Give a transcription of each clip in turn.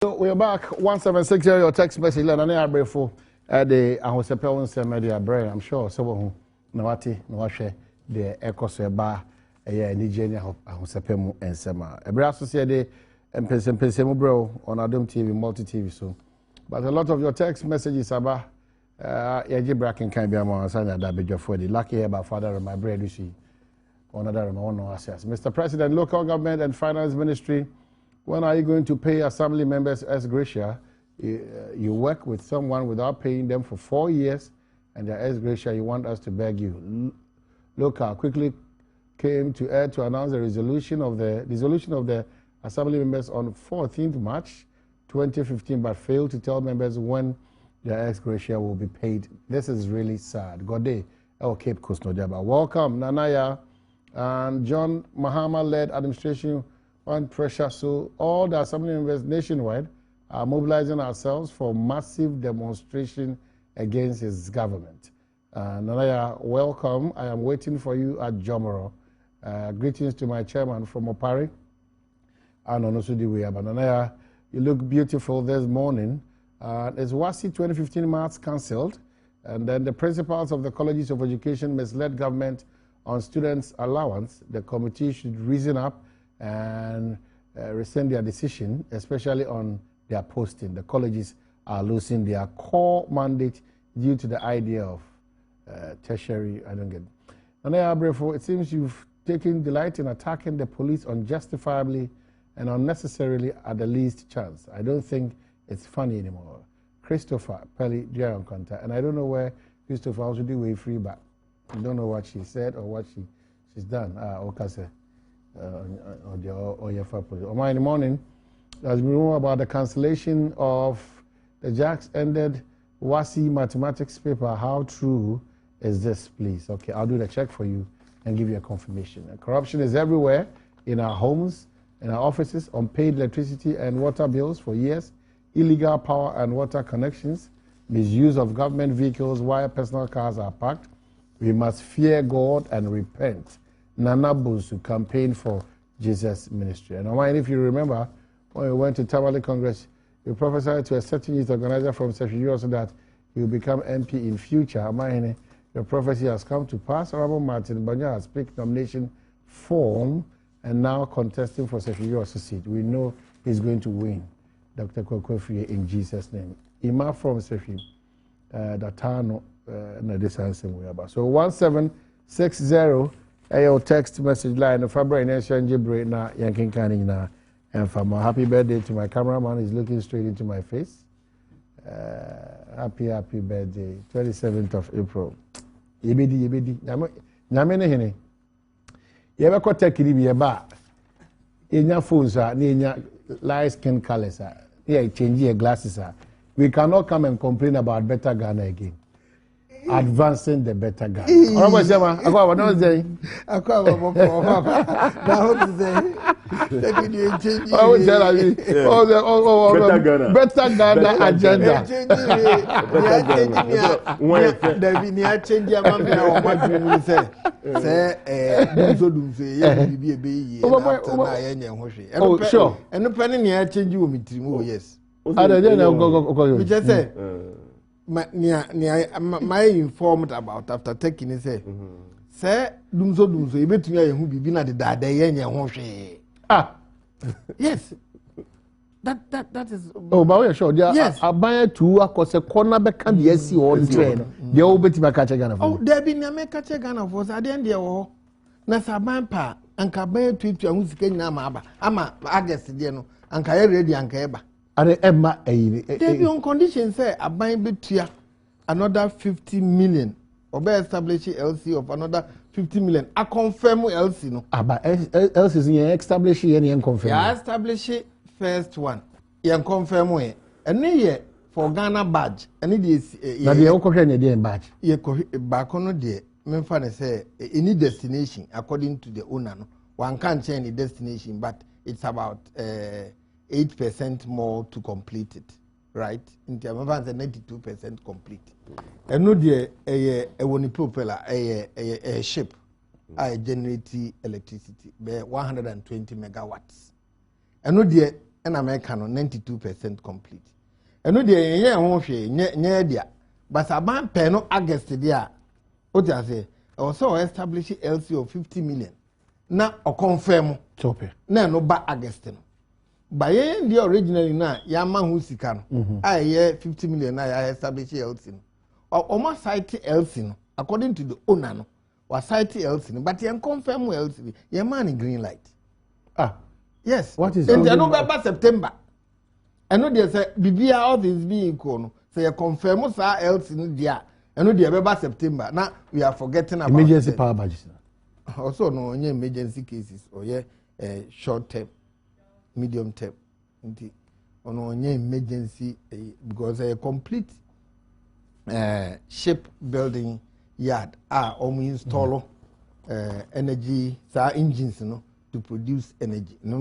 So we are back 1760 your text message and I before the ahosepel nsem media brain I'm sure so who na wate na wahwe the ekoso eba eya ni jeni ahosepemu nsema ebra asose de empensem bro on Adom TV multi TV so but a lot of your text messages about yaji bracken kan bia ma sanya da bedwafo the lucky here by father of my bread you see another my one access Mr. President, Local Government and Finance Ministry, when are you going to pay assembly members ex gratia? You work with someone without paying them for 4 years, and their ex gratia, you want us to beg you. Local quickly came to air to announce the resolution of the assembly members on 14th March 2015, but failed to tell members when their ex gratia will be paid. This is really sad. God day, Cape Coast Nojaba. Welcome, Nanaya and John Mahama-led administration on pressure. So all the assembly members nationwide are mobilizing ourselves for massive demonstration against his government. Nanaya, welcome. I am waiting for you at Jomoro. Greetings to my chairman from Opari and Onosudiwe. But Nanaya, you look beautiful this morning. Is WASI 2015 March cancelled? And then the principals of the colleges of education misled government on students' allowance. The committee should reason up and rescind their decision, especially on their posting. The colleges are losing their core mandate due to the idea of tertiary. I don't get it. Nanaya Abrefo, it seems you've taken delight in attacking the police unjustifiably and unnecessarily at the least chance. I don't think it's funny anymore. Christopher Pelly, Jaron Conta, and I don't know where Christopher also do way free back. I don't know what she said or what she's done. Okase, or your purpose. In the morning, there's been rumor about the cancellation of the JAX ended WASI mathematics paper. How true is this, please? Okay, I'll do the check for you and give you a confirmation. Corruption is everywhere in our homes, in our offices, unpaid electricity and water bills for years, illegal power and water connections, misuse of government vehicles while personal cars are parked. We must fear God and repent. Nana Busu campaign for Jesus ministry. And if you remember, when we went to Tamale Congress, you prophesied to a certain youth organizer from Sefiri also that he will become MP in future. Your prophecy has come to pass. Honorable Martin Banya has picked nomination form and now contesting for Sefiri also seat. We know he's going to win. Dr. Kwekwe in Jesus' name. Ima from Sefiri, Datano. So 1760 your text message line of February Nation Jibre na yankin kaning na and from happy birthday to my cameraman. He's looking straight into my face. Happy birthday, 27th of April. Yebedi nyamene hene yebe ko take ni be ba enya phones a na enya light skin colors a yeah change your glasses. We cannot come and complain about better Ghana again. Advancing the better Ghana. Honorable Chairman, Akwa, what was saying? Akwa, better Ghana agenda. Oh, sure. And the penny I change you with me. Yes. I don't just say. My informed about after taking it say dumzo you bet me who be na the dada yen yes that is oh but we sure yes aban to akose corner be can dey see all the train dey obeti ma catch Ghana oh there be na me catch Ghana for say dey there wo na saban pa anka ban tu ahu sika nyina ma aba ama agest dey no anka ye ready anka eba are emma they be on condition say aban betua another 50 million or be establish LC of another 50 million. I confirm LC no. But LC is establish and confirm. Yeah, establish first one. You confirm we. And here for Ghana badge. And it is. Na the okokwe na dey badge. Ye back on there. Me fa say any destination according to the owner no. One can't change the destination, but it's about 8% more to complete it. Right? In terms of 92% complete. And no dear a one propeller a ship I generate electricity by 120 megawatts. And no dear and America no 92% complete. And no dey yen ho hwe nye dia. But aban pay no August dia. What you say? Also establish LC of 50 million. Na o confirm. Tope. Na no ba August no. By the originally na ya man who sika no. I hear 50 million na ya establish LC no. Or site LC no according to the owner no. Was site LC no but you confirm LC. Your man green light. Ah. Yes. What is in November September? I know they say bibia all things being cool. Say you confirm sa LC no dia. I know November September. Now we are forgetting about emergency power budget. Also no only emergency cases or short term, medium term. Only emergency because a complete ship building yard install energy engines to produce energy. No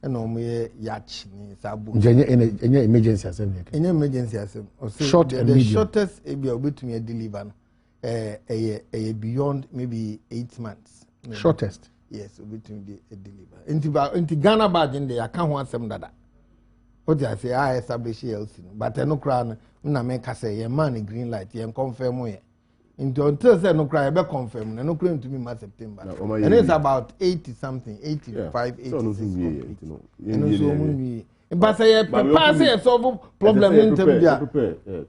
and yacht ni sabu. Any emergency assembly. Any emergency assembly. Short and medium. The shortest be able to deliver beyond maybe 8 months. Maybe. Shortest. Yes, between the deliver. Into Ghana badge in there, I can't want some dada. What I say, I establish LC, but I no crown. Na make say, your man green light, you confirm we. Into until say no cry, be confirm. No claim to me in September. And it's about 80 something, 85, 86. But say, Papa say solve problem in prepare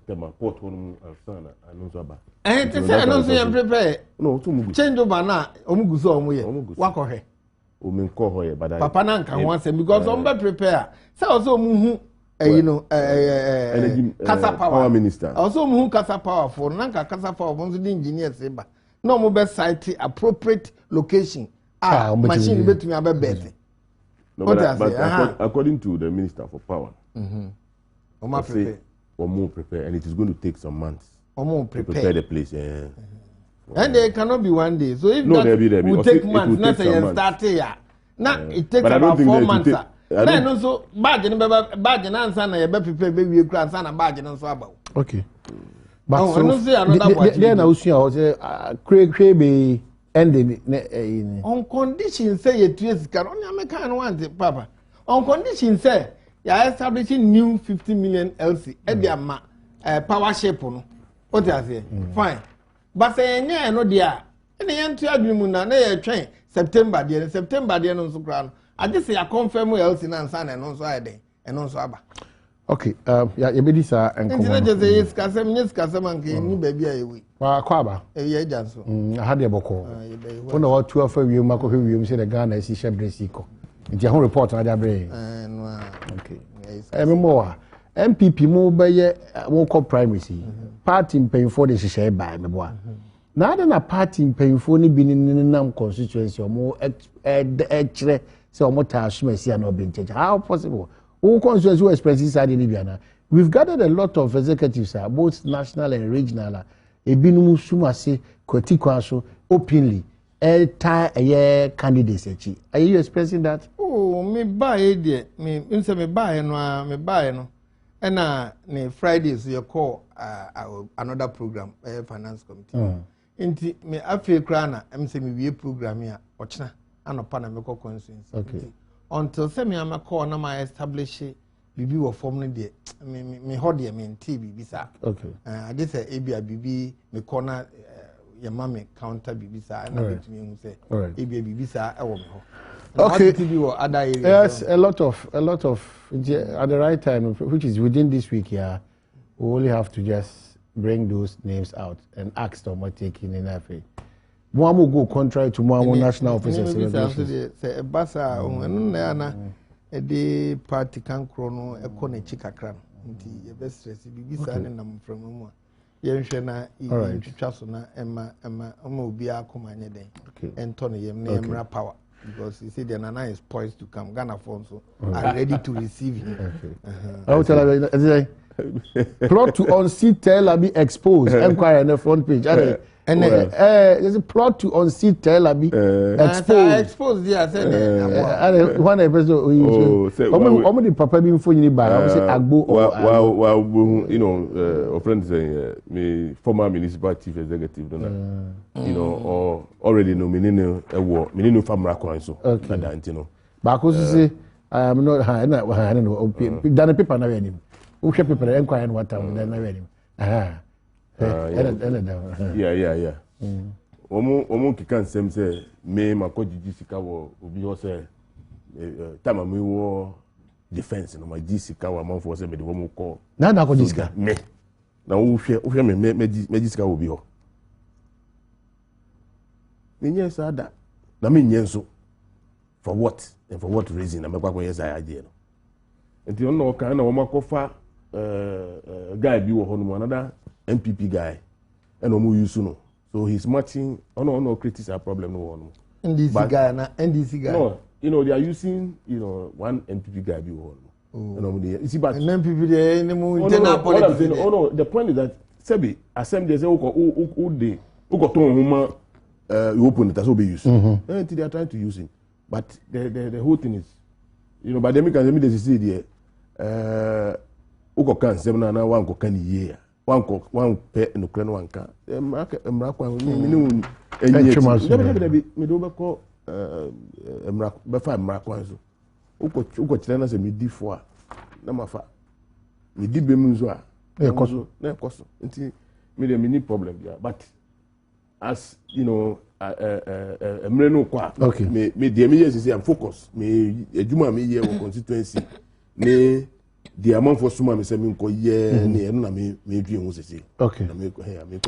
tema port one and no and to say I don't say prepare. No, change over na omuguso omuye. Wako he. Omenko hoye but Papa na nka ho say because on be prepare. Say also muhu energy Kasa power minister. Also muhu Kasa power for na nka Kasa power bonzo the engineer say ba. No mo be site appropriate location. Machine betumi abebete. No, but according to the Minister for Power, more prepare, and it is going to take some months to prepare the place. And they cannot be one day. So if that will take months, not say start here. Now it takes about 4 months. Then also badge and answer na you prepare baby you cry answer na badge and so about. Okay. But then I say create be ending on condition say you trace can only American want papa. On condition say you are establishing new 50 million LC at the power shape no. What I say? Fine. But say no dia. Any enter adwum na na train September there no so kra no. I just say I confirm LC na answer na no so ade and no so aba. Okay, you be this and come. Just say yes kasem anke ni baby ayewi. Wa kwaba. Ye janso. I had the boko. When what 12 we mako we say the Ghana is Shebresiko. Nti ho report na jabre. No. Okay. Remember MPP mo be won call primacy. Party mpanyfo de hye ba me boa. Na ada na party mpanyfo ni bi nam constituency mo kire say omo ta asumasi na obi ncheche. How possible? Who constituency expresses side in Libya. We've gathered a lot of executives, both national and regional. Ebinum sumase kwatikwaso openly. Candidates. Are you expressing that? Oh, me buy there. Me buy no. And ne Fridays you call another program, finance committee. Inti me afi krana, say me we program here. Ochna anopana me ko constituency. Okay. Until say me am call na my establish bibi wo form no de me ho de me nti bibi sa. Okay. I just say ebia bibi me corner your mommy counter bibi sa na betumi hu say ebia bibi sa e wo me ho. Okay. Other areas, yes, a lot of at the right time, which is within this week here, we only have to just bring those names out and ask them what taking in FA. One will go contrary to one national officers. Say a basa the party can chrono a corner chikakran. The best stress bibi and I'm from Muma. Yenshena Chasona Emma Bia Comania Day and Tony Yemra Power. Because he said the Nana is poised to come. Ghana Fonso are ready to receive him. I will tell you, plot to unseat Tel exposed. Enquiry on the front page. And there's a plot to unseat Tel exposed. Yeah, I said one episode. The papa being for you by Agbo or you know, a friend saying me former municipal chief executive, you know, or already nominated a war, Minino Famra Coinso. Okay. You know. Because I'm not high, not high, no, done a paper, no, any. Who shall people inquire what time, then I read him. Yeah. Omo kikan sem say me makoji jisika wo obi ho say time me wo defense no ma jisika wa man for say me de wo mo call na ko jisika me na wo hwe me jisika wo bi ho me nye sa da na me nye nso for what and for what reason na me kwa yes I idea no enti on no kan na wo makofa guy bi wo ho no another MPP guy and omo use no. So he's matching. Oh no, critics are problem no one. NDC guy na NDC guy. No, they are using one MPP guy be one. You see, but MPP they any internal politics. Oh no, the point is that Sebi assembly say who got on you open it as will be used. And they are trying to use it, but the whole thing is, by the mechanism they see there. Who got can 7 na one go can year. One pay no kran one ka emra kwa me me do be ko emra be fa emra kwa so uko kire na se me di fo a na mafa me di be mu nzo a na ekoso nti me dey me ni problem there but as emre no kwa me dey me yes say I'm focused me ejuma me here constituency me the amount for suma me say me nko ye ne eno na me due hu sese okay na me call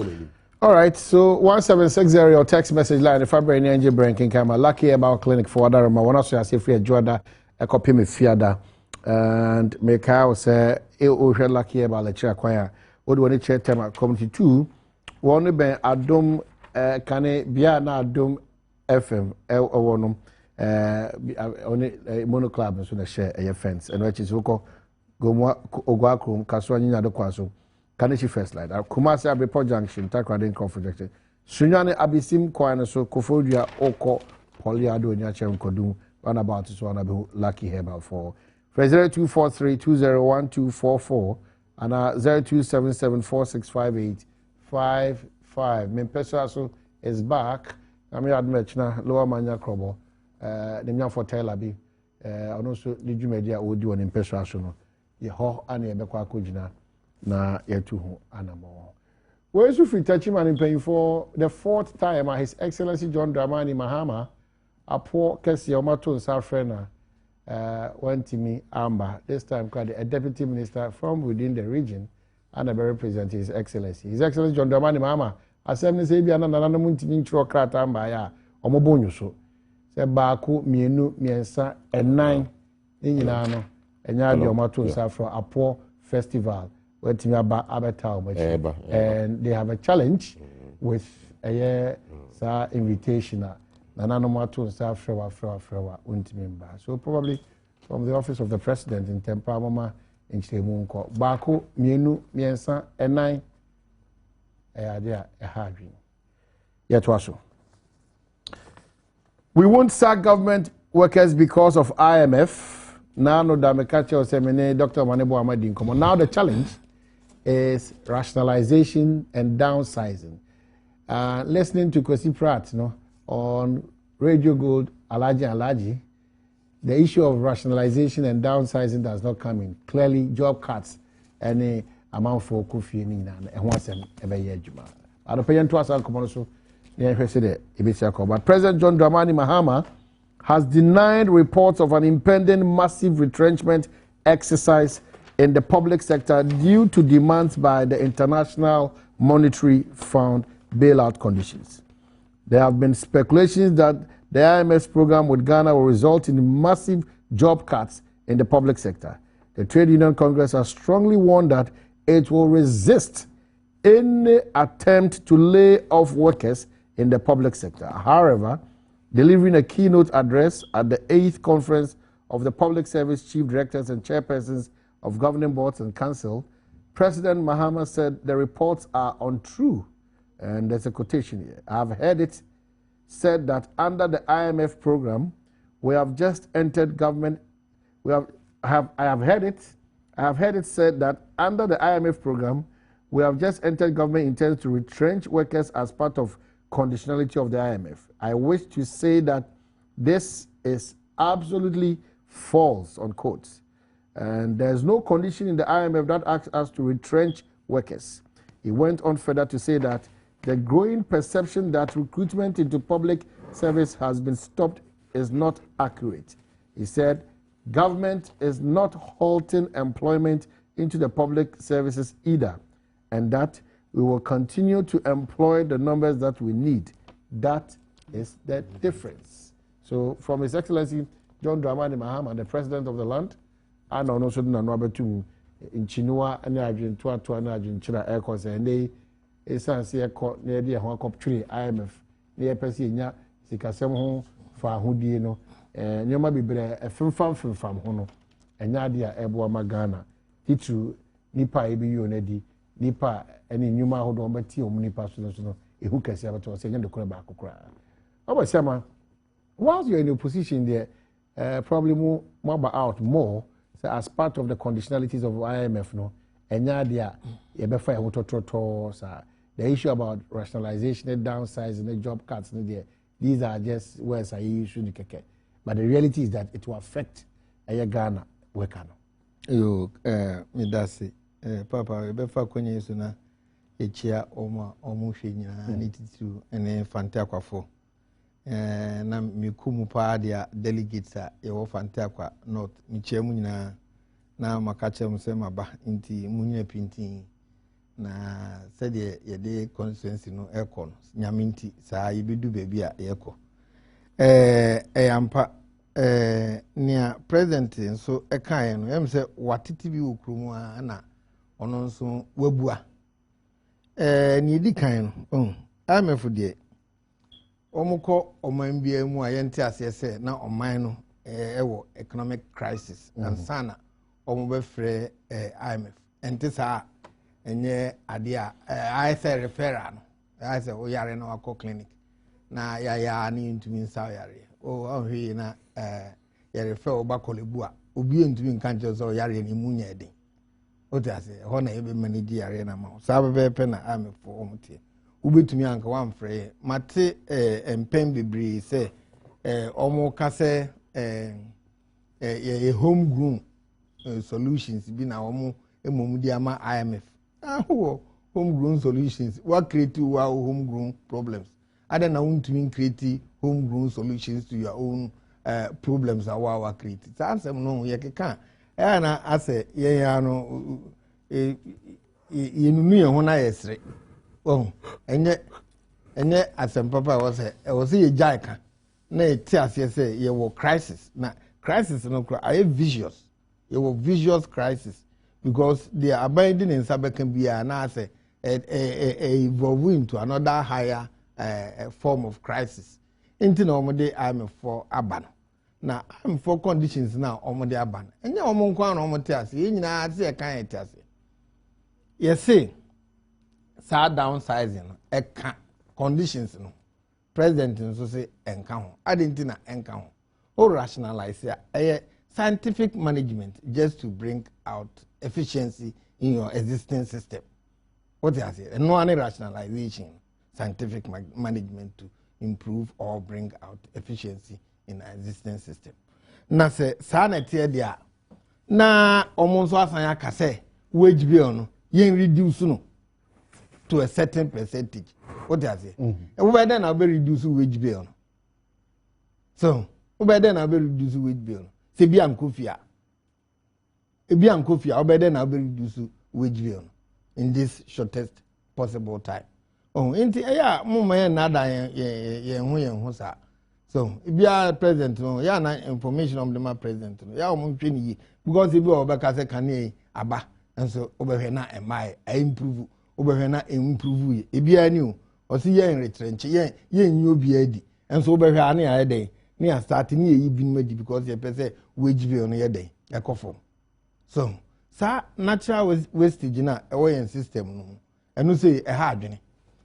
him. All right, so 1760 or text message line if I'm brain engine breaking camera lucky about clinic for that ma wanna so say free joda e copy me fiada and make I say e o hwe lucky about lecture kwaya what do chair tema community 2 one ben Adom kane bia na Adom FM owonom on mono club so na share a fence and which is who Gomwa Ogwakrum, Kaswanya de Kwaso, Kanichi First Light, Kumasi Abripo Junction, Takradin Conflict, Sunyane Abisim Kwana so Kofodia Oko, Poliado, Nyachem Kodum, runabout is one of lucky herbal for 0243-201-244 and 0277465855. Mempeso is back. I'm here at Mechna, Lower Manya Krobo, the Nyan for Telabi, and also the Jumedia would do an impeso. Yeho ane ebekwa akojina na yetu ho anamo. We so free touchman in paying for the 4th time His Excellency John Dramani Mahama apo kesi omato nsafrena went to me Amba this time called a deputy minister from within the region and a represent His Excellency. His Excellency John Dramani Mahama assembly say bia na nana muntimi ntro krata amba ya omobonyo so se baako mienu miensa enan nyina no enya de omato nsafro apo festival where Timmy Abba and they have a challenge with a invitation. So probably from the office of the president in Tempamama in Chimunko. Baku, Mienu, Miensa, and 9 a hardwin. Yet also. We won't sack government workers because of IMF. Now no damekacho semene Dr. Manebo Amadin. Now the challenge is rationalization and downsizing. Listening to Kwesi Pratt on Radio Gold, Alaji, the issue of rationalization and downsizing does not come in. Clearly, job cuts any amount for Kofi and once every year. I don't pay into us. But President John Dramani Mahama has denied reports of an impending massive retrenchment exercise in the public sector due to demands by the International Monetary Fund bailout conditions. There have been speculations that the IMF program with Ghana will result in massive job cuts in the public sector. The Trade Union Congress has strongly warned that it will resist any attempt to lay off workers in the public sector. However, delivering a keynote address at the 8th Conference of the Public Service Chief Directors and Chairpersons of Governing Boards and Council, President Mahama said the reports are untrue. And there's a quotation here. I've heard it said that under the IMF program, we have just entered government. I have heard it said that under the IMF program, we have just entered government intends to retrench workers as part of conditionality of the IMF. I wish to say that this is absolutely false, unquote. And there's no condition in the IMF that asks us to retrench workers. He went on further to say that the growing perception that recruitment into public service has been stopped is not accurate. He said, government is not halting employment into the public services either, and that we will continue to employ the numbers that we need. That is the difference. So from His Excellency John Dramani Mahama, the President of the land, and also the Nwabetu in Chinua and Arjun Tuatu and Arjun China Air Course, and they essentially near the Hawkop Tree IMF, near Pessia, Sikasemo, Fahudino, and you might be a film from Hono, and Nadia Eboa Magana, Titu, Nipa Ebu Nedi, Nipa, any Numa Hodon, but Tio Nipa, who can say about us, and the Kurabako cry. Our Sama, whilst you're in a position there, probably more out more. So as part of the conditionalities of IMF, no, and the issue about rationalization, the downsizing, the job cuts, these are just words I use. But the reality is that it will affect Ghana worker. Yo, me that's it. Papa, befa kwenye suna echia omuhwe nyina nititu ene fante akwafo. Na mikumu pa dia delegates a yewo fante akwa north michemu nyina na makache msema ba inti munyine pinti na sede yede constituency no ekọ no nyaminti saa yibedu bebi a yekọ ampa nia president nso ekaye no yem se watiti bi okrumu a na ono nso wabua ni di kan no amefu de omukọ oman bia mu a yente asese na oman no ewo economic crisis and sana omubefre IMF ente saa enye ade a I say referral no I say o yare na wako clinic na ya ni ntumi nsa yare o ahwe na ya refer oba kolebu a obi ntumi nka nche so yare ni munya eden o ti ase ho na ebe manage yare na ma saa bebe na IMF omutie ubetumi anka wamfre mate empem bebre se omo kase homegrown solutions bi na omo emomudi ama IMF homegrown solutions what create our homegrown problems other na untumi create homegrown solutions to your own problems our create ansem no ye keka na ase ye ya no yenunu ye ho na yesre enye asem papa was ye jaika na eti ase say ye wo crisis na crisis no kra I vicious ye wo vicious crisis because they are abiding in Sabekan Bia na say evolve into another higher form of crisis into no more I'm for aban na I'm for conditions now omode aban enye omo nkwa na omote ase ye nyina ase e kan ete ase ye say sa downsizing eka conditions no president nso say enka ho adentina enka ho o rationalize ya scientific management just to bring out efficiency in your existing system. What is it? No any rationalization, scientific management to improve or bring out efficiency in our existing system. Na se sanity dia na omonso asanya kase wage bill no yen reduce no to a certain percentage. What is it? And we then have reduce wage bill no. So we then have reduce wage bill no. Se bi ankofia ebi ankofia obede na be reduce wage bill in this shortest possible time enti ya mumma ya nada ye hu sa so ebi president no ya na information of the president no ya mo ntwe ni because ebi obeka se kan aba enso obehwe na emai improve obehwe na improve ebi ani o si ye retrench ye nyi obi adi enso obehwe ani ya den ni a start ni eyi bi madi because ye pese wage bill no ye den ekofo so sa natural wastage na ewo system no enu say e ha adwene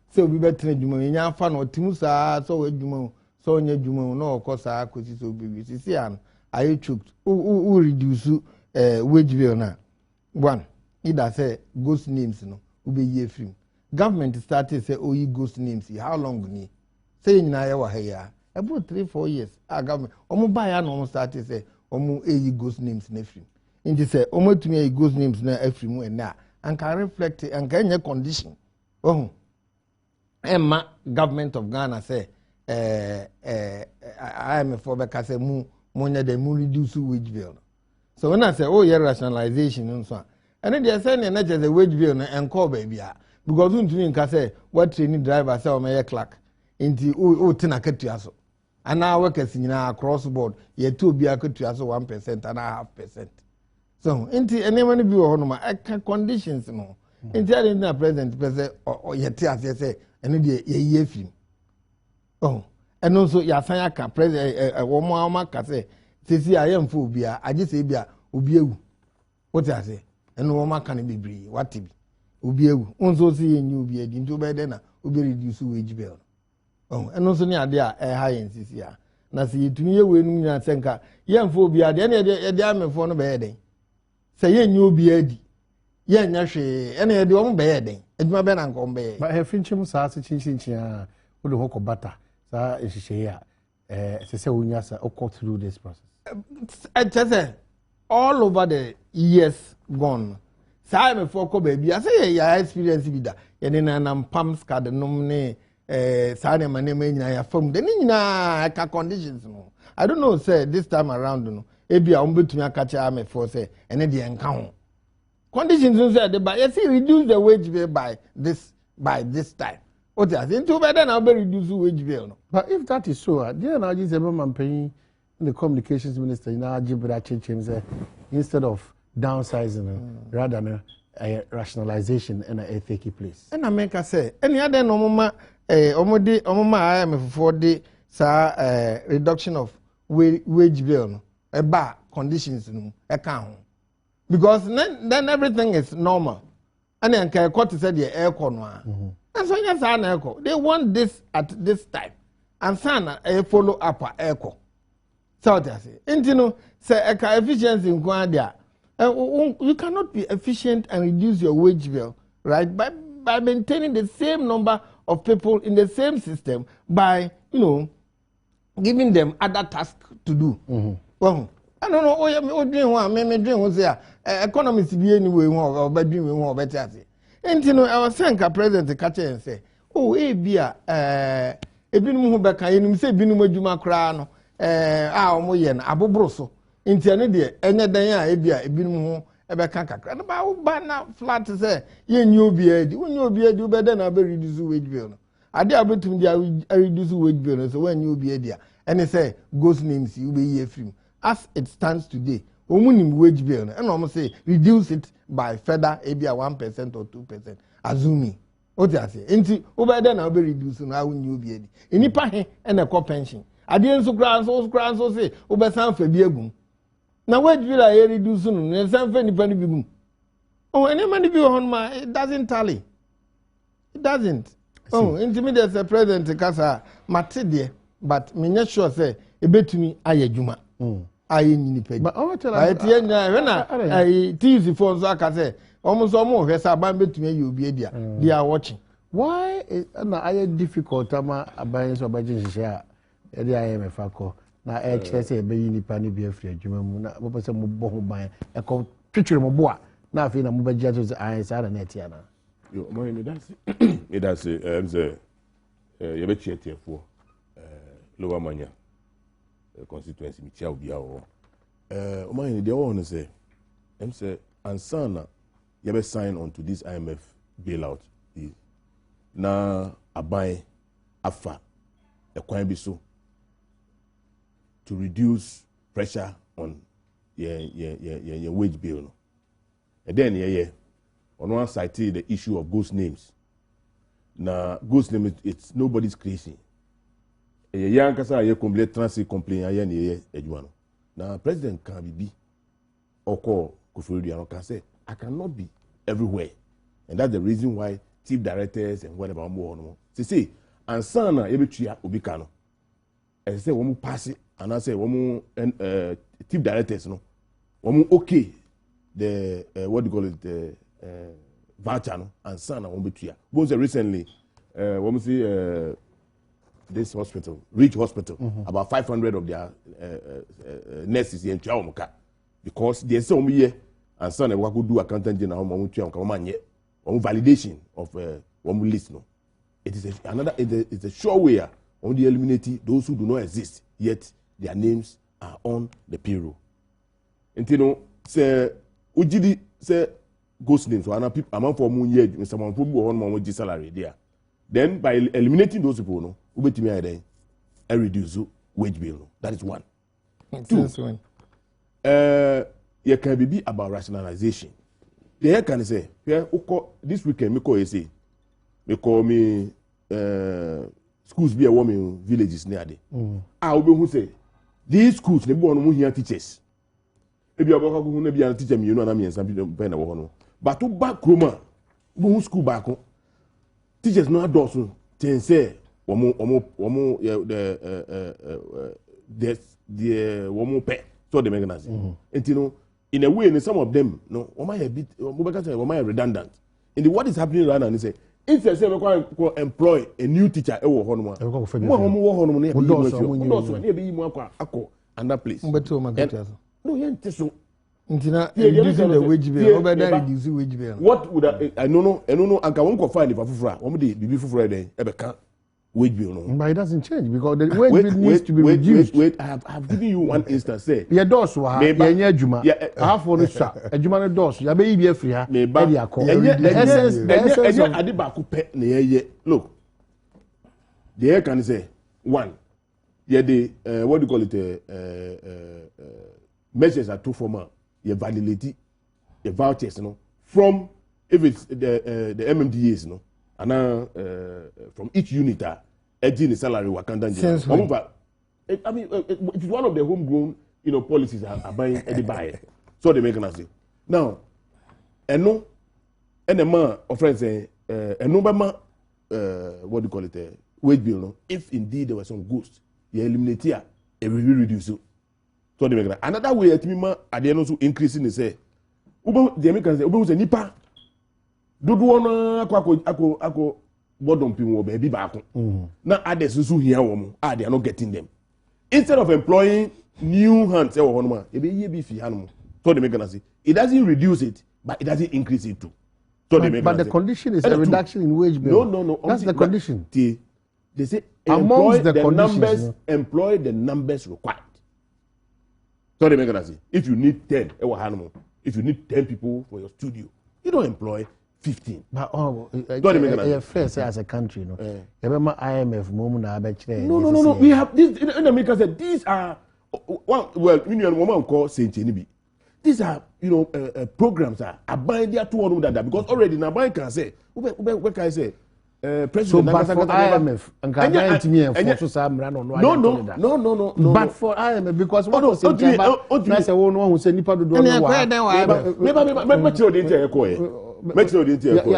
say obi betre dwuma nya afa na otimu sa so wadwuma so onya dwuma na okosa akosi so obi sisi an ayi choked u reduce wage bill na one either say ghost names no ube ye free government started say oyi ghost names how long ni say nyina ye wa ha ya about 3-4 years government omo buy ya no started say omu eyi ghost names na free nti say omu tumi eyi ghost names na free mu na anka reflect anka enye condition emma government of Ghana say IMF for be say mu nya the mu reduce wage bill so when I say oh yeah rationalization nso and they say na just the wage bill na enko ba bia because untumi nka say what training driver say o me clerk nti o tina katua so ana workers nyina across board ye to obi akatua so 1% and 1/2%. So nti enema no bi wo no ma conditions no nti ade na president pese ye te ase say ene de ye film eno so ya san aka president wo mo aka say sisi ayemfo obi a age say bi a obi ewu what you say eno wo maka ne bibiri wati bi obi ewu onso si ye nyu obi edi nti obe de na obi reduce wage bill eno so ni ade a high sisi a na si yetumi ye we nu nyina senka yemfo obi ade ene de amefo no be ye den say ye nyu obi edi ye nya hwe ene de wo be ye den eduma be na nko be but he finchim sa se chinchin a wo de hokọ bata sa ehihye ya se wonya sa okọ through this process say all over the years gone sa me for ko baby I say ya experience bi da ye ne na pams card nom ne sa ne ma nyina ya fam de nyina ka conditions no I don't know say this time around no ebi a umbetumi akacha me for say ene de enka ho conditions no say the by say reduce the wage bill by this time what is into better now be reduce wage bill no but if that is so there na just a man paying the communications minister na jibra chenchen say instead of downsizing rather than rationalization and a take place and I make say any other no mama omoma I am for the reduction of wage bill no eba conditions no e kan ho because then everything is normal and then can court said the air no and so yes na echo they want this at this time and sana follow up echo so that say intino say efficiency nko dia you cannot be efficient and reduce your wage bill right by maintaining the same number of people in the same system by giving them other tasks to do well I don't know o dream one me dream ho say economists bi anyway ho o ba dream ho o beti ase intino I was saying ka president catch and say bia ebinum ho be kan enum say ebinum adwuma kra no omo ye na aboboro so nti ene de enye dan a bia ebinum ho ebe kan kakra na ba na flat say ye nyi obi adi wonyi obi adi be de na be reduce wage bill no ade abetum dia reduce wage bill no so wonyi obi adi a ene say ghost names you be ye free as it stands today omunim wage bill no and omo say reduce it by further ebia 1% or 2% assuming what you say nti obe de na be reduce no awonyi obi adi enipa he ene ko pension ade enso kra so say obe san fa bi agum na wage bill a reduce no ne san fa nipa ni bi gum any money bi on ma it doesn't tally it doesn't nti there's a president kasa mate de but me not sure say ebetumi ayadwuma aye nyini pedi but o tell I tie nya we na ai TV phone so aka say omo so omo hwe say aban betumi aye obi edia they are watching why na aye difficult ama aban so abaje hihye a e dey IMF akọ na e kire say ebe yi nipa ni bi afri adwuma mu na bo pese mo bo ho ban e ko twetwere mo bo a na afi na mo ba gya to aye sa na etia na yo mo ni that's ye be chietiefo lower manya constituency mi chia obi awo o man ni dey won say say ansana ye be sign on to this IMF bailout na aban afa e kwan bi so to reduce pressure on your wage bill no and then on one side the issue of ghost names na ghost name it's nobody's creation young kasa ye complete transit complain aye na ye adwuma no na president can be oko kofori no can say I cannot be everywhere and that's the reason why chief directors and whatever more no say ansana ye betua obi ka no e say wo mu pass and I say wo mu chief directors no wo mu okay the what do you call it the voucher no ansana wo betua both recently wo mu see this hospital, Reach Hospital, about 500 of their nurses in Chaomuka, because there's so many and son of could do accountant general on validation of one list. No, it is it's a sure way on the eliminating those who do not exist yet their names are on the payroll. And you know, say Ujidi say ghost names. So I'm among for moon year, someone put on my salary there. Then by eliminating those people, no, we bet me I reduce wage bill. No. That is one. Two, you can be about rationalization. The heck can say, yeah, this weekend me call me schools be a woman villages near there. I will be who say these schools they born who here teachers. Ebi abaka who ne be teacher me you know na me and some people pen na wo no. But to back Roma, who school back teachers no adults ten say the woman pay so they make an answer. And you know, in a way, in some of them, no, redundant. And what is happening right now is say, if they say we employ a new teacher, another place. No, reducing the wage bill. Reducing wage bill. What would I know? And I won't find if I for Friday, wage bill. No, but it doesn't change because the wage bill needs to be reduced. Wait, I have given you one instance. Say, your doors were juma. Half for the shop. A juma doors. You may be free. Look, the air can say one. Yeah, the what do you call it? Measures are too formal. You validate the vouchers, you know, from if it's the MMDAs, you know, and from each unit, the salary wakanda. I mean, it's one of the homegrown, you know, policies are buying any buyer, so they make an answer. Now, and no, and a man of friends say, and no man, what do you call it? Wage bill, no. If indeed there was some ghosts, you eliminate here, it will reduce it. So they make another way at me at the end also increasing the say. The Americans say, Ubu nipa. Do one ako bottom people baby back. Now others who here they are not getting them. Instead of employing new hands, so they make an say. It doesn't reduce it, but it doesn't increase it too. So they make but the condition is a reduction in wage bill. No. That's the condition. They say amongst the conditions, employ the numbers required. So they make an answer. If you need 10, if you need 10 people for your studio, you don't employ 15. But first as a country, no. Remember IMF moment No. We have this in America said these are union woman call Saint Nibi. These are programs are buying their 200 that because already now buying can say what can I say? President so but for IMF and no. But for IMF because what was it? I say one who say nipa do no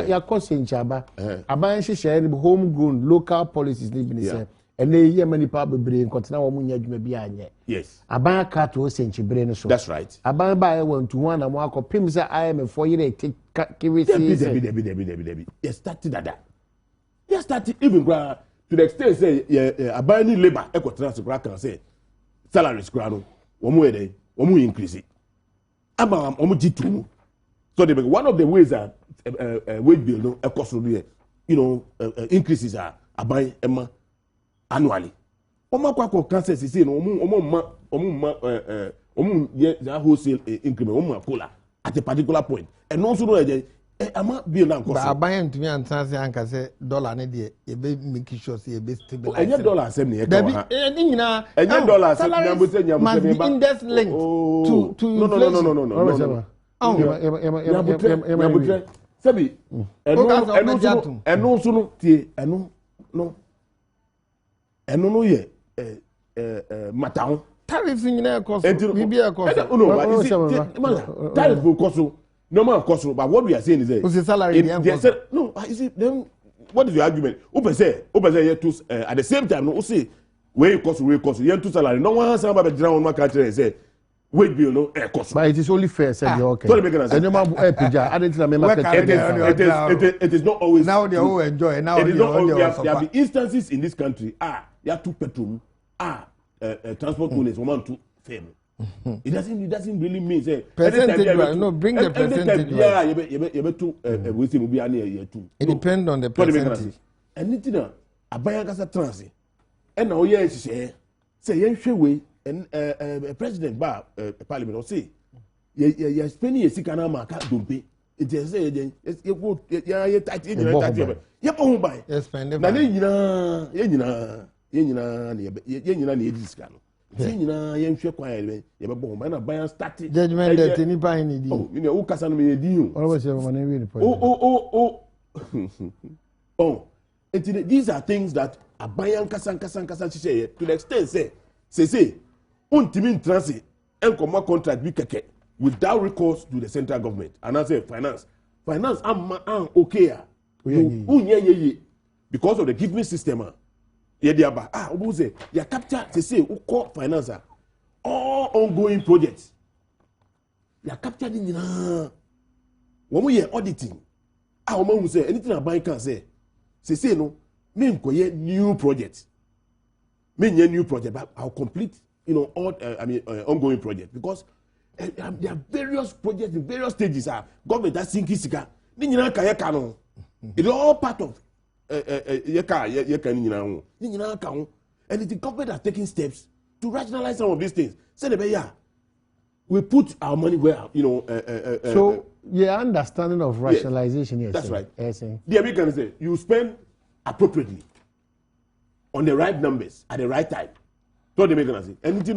ya cost in chaba aban hye homegrown local policies ni bi say and they hear many people bebre continue wo munya adwuma bi anye yes aban ka to senchi bre no so that's right aban ba e want to one am akopim say IMF for you take debi yes started that yes started even to the extent say aban ni labor e ko transfer can say salaries kra no wo mu e wo mu increase it aba wo mu G2 so they one of the ways that wage bill no cost increases are aban ema annually. Oma kwa cancer say no wholesale increment omo at a particular point. And also no ama bill na cost. But aban ntumi antan say anka say dollar ne de e be make sure say e be stabilize. Enye dollar asem ne e ka ha. Ni nyina enye dollar asem na mo say must be index linked to inflation. No. Sebi eno so tie eno no ye matawo tariff nyina cost bibia cost tariff cost normal cost but what we are saying is that what's the salary no you see then what is your argument open say at the same time no say we cost you two salary no one say about the on my country say wage bill no cost. But it is only fair, say okay. So it is not always. Now they all enjoy. Now there have been instances in this country. ya to petrol transport owners want to fail. It doesn't really mean say percentage. No, bring the percentage. Yeah, you to we say we are too. It depends on the percentage. Anything na abayan kasa transi. And now yeah say yen hwe we and president ba parliament or say you spending sika na ma ka dompe. It is say you go ya tight you you go buy. Spend na nyina na edisika no. Nyina yen hwe kwan ye be bo ma na ban start judgment that anybody need. Oh, you know who kasa no me di o. All of us man we Oh. Oh. These are things that abayan kasa to the extent say untimi transit and comma contract bi keke without recourse to the central government and I say finance am okay unye because of the giving system ye dia ba obo say ya capture say uko finance all ongoing projects ya capture ni nyina wo mo ye auditing wo mo hu say anything abayan can say no me nkoye new project but I'll complete all ongoing projects because there are various projects in various stages government has sinking sika ni nyina ka no it is all part of ye ka ni nyina ho ni nyina ka ho and the government are taking steps to rationalize some of these things say the we put our money where so your understanding of rationalization yes that's right the Americans say you spend appropriately on the right numbers at the right time. So they make an answer. And say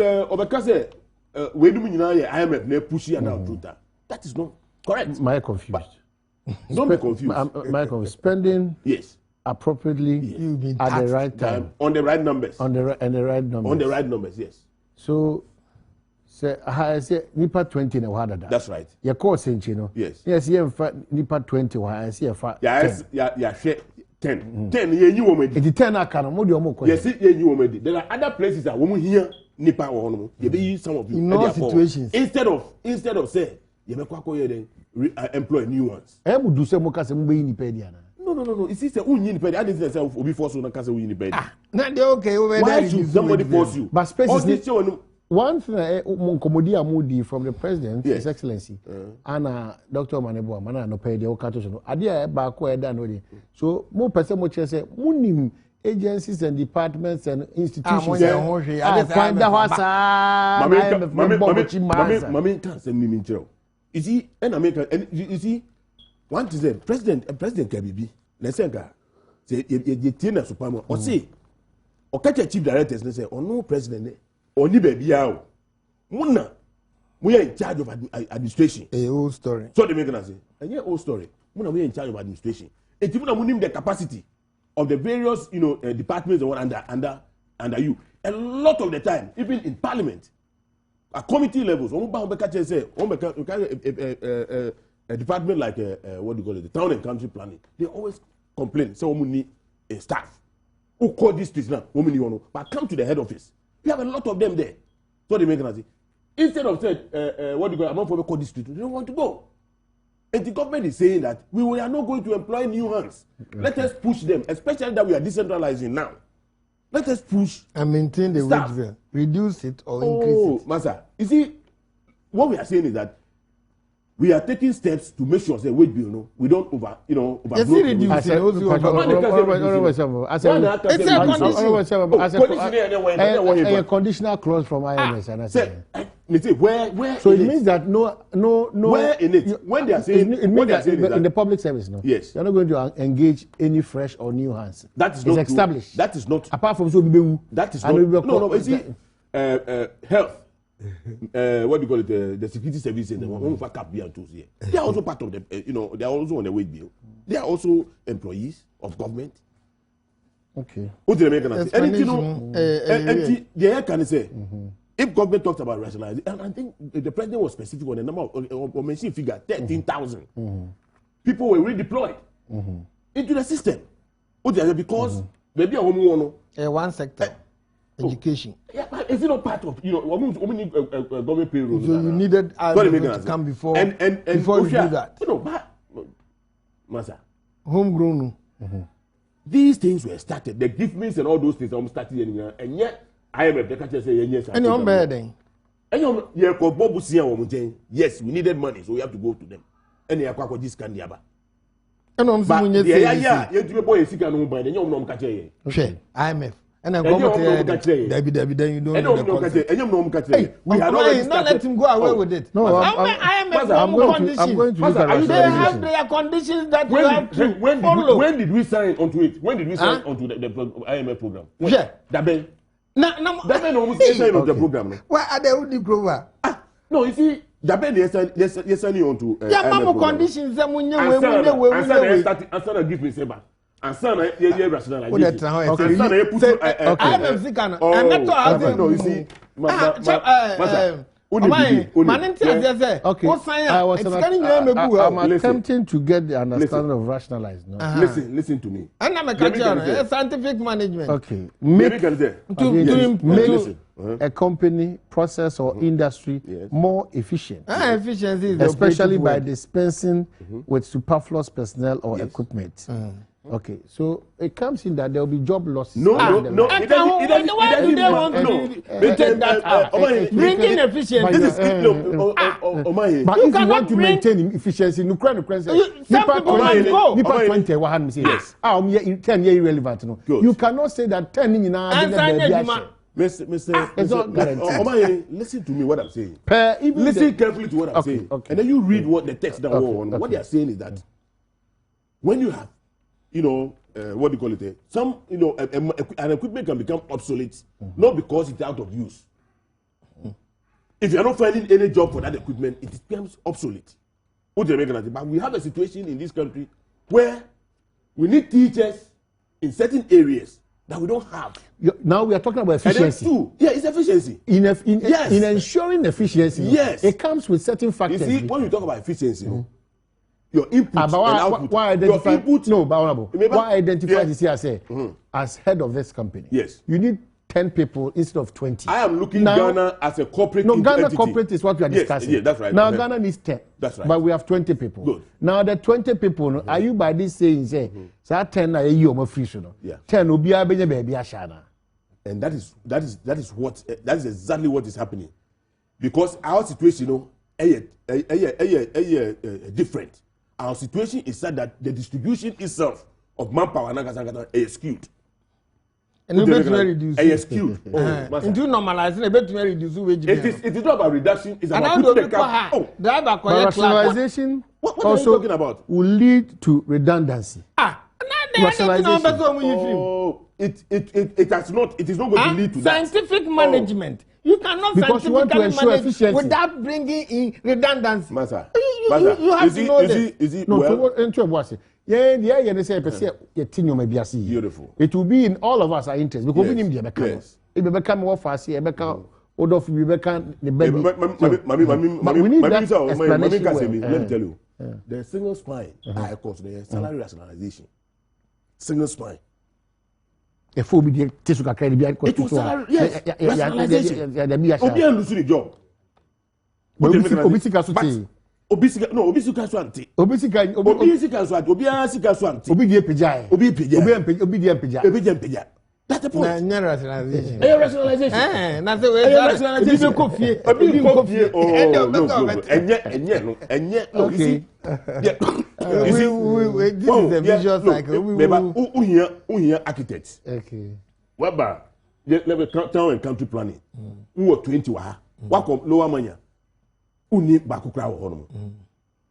obeka we do nyina ye IMF na push and out through that. That is not correct. My confused. Don't be confused. My confused. Spending appropriately at the right time. On the right numbers. On the right numbers. On the right numbers, yes. So I say nipa 20 na wada da. That's right. Your course in Yes. Yes, you nipa 20 I see fa. Yeah, share 10. 10 ye nyi wo medi. It 10 aka no mo de omo Yes, ye nyi wo medi. There are other places that wo here nipa wo no. You be use some of you in all situations. Instead of say you be kwako here employ new ones. E mu du se mo ka se mo be nipa dia na. No. You see say unyi nipa dia. I didn't say obi force na ka say unyi nipa dia. Na dey okay over there. Why should somebody force you? But spaces one thing Monkomodi Amudi from the president, His Excellency, and Dr. Manebo, Mana no pay the Okato. Adia Bako Eda no de. So more person much say munim agencies and departments and institutions. Find the wasa. Mami can't say me intro. You see, and America, and you see, one to say President Kabibi, let's say you tina supamo. Or say, or catch a chief directors and say, oh no president. Oni baby out. Muna, we are in charge of administration. A old story. So they make us say, and yeah, old story. Muna, we are in charge of administration. And even when the capacity of the various, departments under you. A lot of the time, even in parliament, at committee levels, a department like what do you call it, the town and country planning, they always complain. So we need a staff who call this place now. But come to the head office. We have a lot of them there. So they make an instead of saying, what do you call it, call this street, they don't want to go. And the government is saying that we are not going to employ new hands. Okay. Let us push them, especially that we are decentralizing now. Let us push and maintain the wage bill. Reduce it or increase it. Master, you see, what we are saying is that we are taking steps to make sure that wage bill, we don't overblow. It's a conditional clause from IMS. And I said, where so it means that no. Where in it? When they are saying, in the public service, no. Yes. You're not going to engage any fresh or new hands. That is not established. That is not. Apart from so that is not. No. You see, health. What do you call it? The security services and the one for cap here. They are also part of the. They are also on the wage bill. They are also employees of government. Okay. What did they make an and the can say if government talks about rationalizing, and I think the president was specific on the number of mentioned figure 13,000 people were redeployed into the system. Because maybe a woman one sector. Education. Yeah, is it not part of government payroll? So you needed to come before before you do that. Masa. Homegrown. these things were started. The gifts and all those things are started and yet IMF the catcher say yes. And you're bedding. And you're yes, we needed money, so we have to go to them. And you're quite this can yaba. And I'm saying, yeah, you boy is sick and by the young catcher. IMF. And I'm going to Debbie, then you don't know. We are not let him go away with it. No, I'm going to look at they have their conditions that you have to follow. When did we sign onto it? When did we sign onto the IMF program? Yeah. Dabe almost signed on the program. Why are they only grower? No, you see, Dabe yes signing onto IMF conditions. And son give me Seba. And son, yeah, rationalization. No, you see, I'm attempting to get the understanding of rationalize. No? Listen to me. And I'm a scientific management. Okay. Make a company, process, or industry more efficient. Efficiency is especially by dispensing with superfluous personnel or equipment. Okay, so it comes in that there will be job losses. No. It doesn't. Bringing efficiency. This is but if you want to maintain efficiency, you can't irrelevant. No, you cannot say that 10 in listen to me what I'm saying. Listen carefully to what I'm saying. And then you read what the text that what they are saying is that when you have what do you call it? Some, an equipment can become obsolete, not because it's out of use. If you are not finding any job for that equipment, it becomes obsolete. But we have a situation in this country where we need teachers in certain areas that we don't have. Now we are talking about efficiency. It's efficiency. In ensuring efficiency, it comes with certain factors. You see, when you talk about efficiency, your input and output. Why identify? Your input, no, why identify this here as head of this company? Yes. You need 10 people instead of 20. I am looking Ghana as a corporate entity. Ghana corporate is what we are discussing. Yes, that's right. Now Ghana needs 10. That's right. But we have 20 people. Good. Now the 20 people, are you by this saying, say 10 are you more free, 10 will be a baby ashana. And that is exactly what is happening. Because our situation, different. Our situation is such that the distribution itself of manpower is skewed. And it is reduced. Skewed. Into normalizing, a bit reduce wage. It is not about reduction. It's about putting the cap. Rationalization what are you talking about? Will lead to redundancy. Rationalization. It has not. It is not going to lead to that. Scientific management. You cannot scientifically manage without bringing in redundancy. Master, you have to know this. Beautiful. It will be in all of us our interest because we need to become. If we become more fast, we become. We become the baby. We need that explanation. Let me tell you, the single spine I call the salary rationalization. Single spine. If we be teach you can be it was salary, yes. Rationalization. Obi and losing the job. Obisi kaso ti. Obisi kaso anti. Obisi kaso anti. Obi kaso anti. Obi die pejai. Obi pejai. Obi die pejai. Obi die pejai. That's the point. Na rationalization. Rationalization. Na say we rationalization. Obi ko fie. Obi ko fie. Oh no. Enye. Okay. This is the visual cycle. Uhiya architects. Okay. Waba, level town and country planning. Who are 20 wa? Wako lower manya. Uni bakukra hono.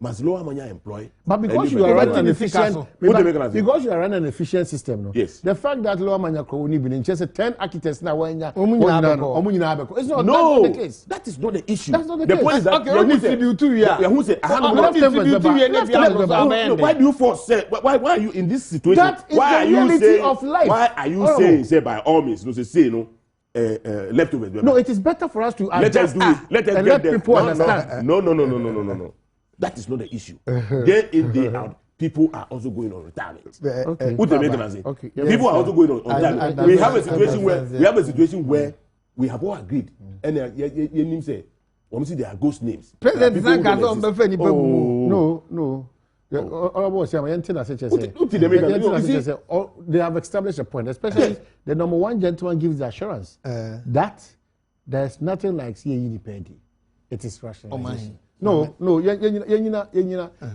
Mas lower manya employ. But because you are running an efficient, because you are running an efficient system, no. Yes. The fact that lower manya ko uni been just 10 architects now when it's not the case. That is not the issue. That's not the case. Point is that okay, who say why do you force why are you in this situation? That is the reality of life. Why are you saying say by all means leftovers? No, it is better for us to let us do it. Let people understand. No. That is not the issue. People are also going on retirement. Okay. Okay. People are also going on retirement. We have a situation where we have all agreed. And your name say, see there are ghost names. President No. They have established a point, especially the number one gentleman gives the assurance that there's nothing like CAE Pedi. It is rationalization. No,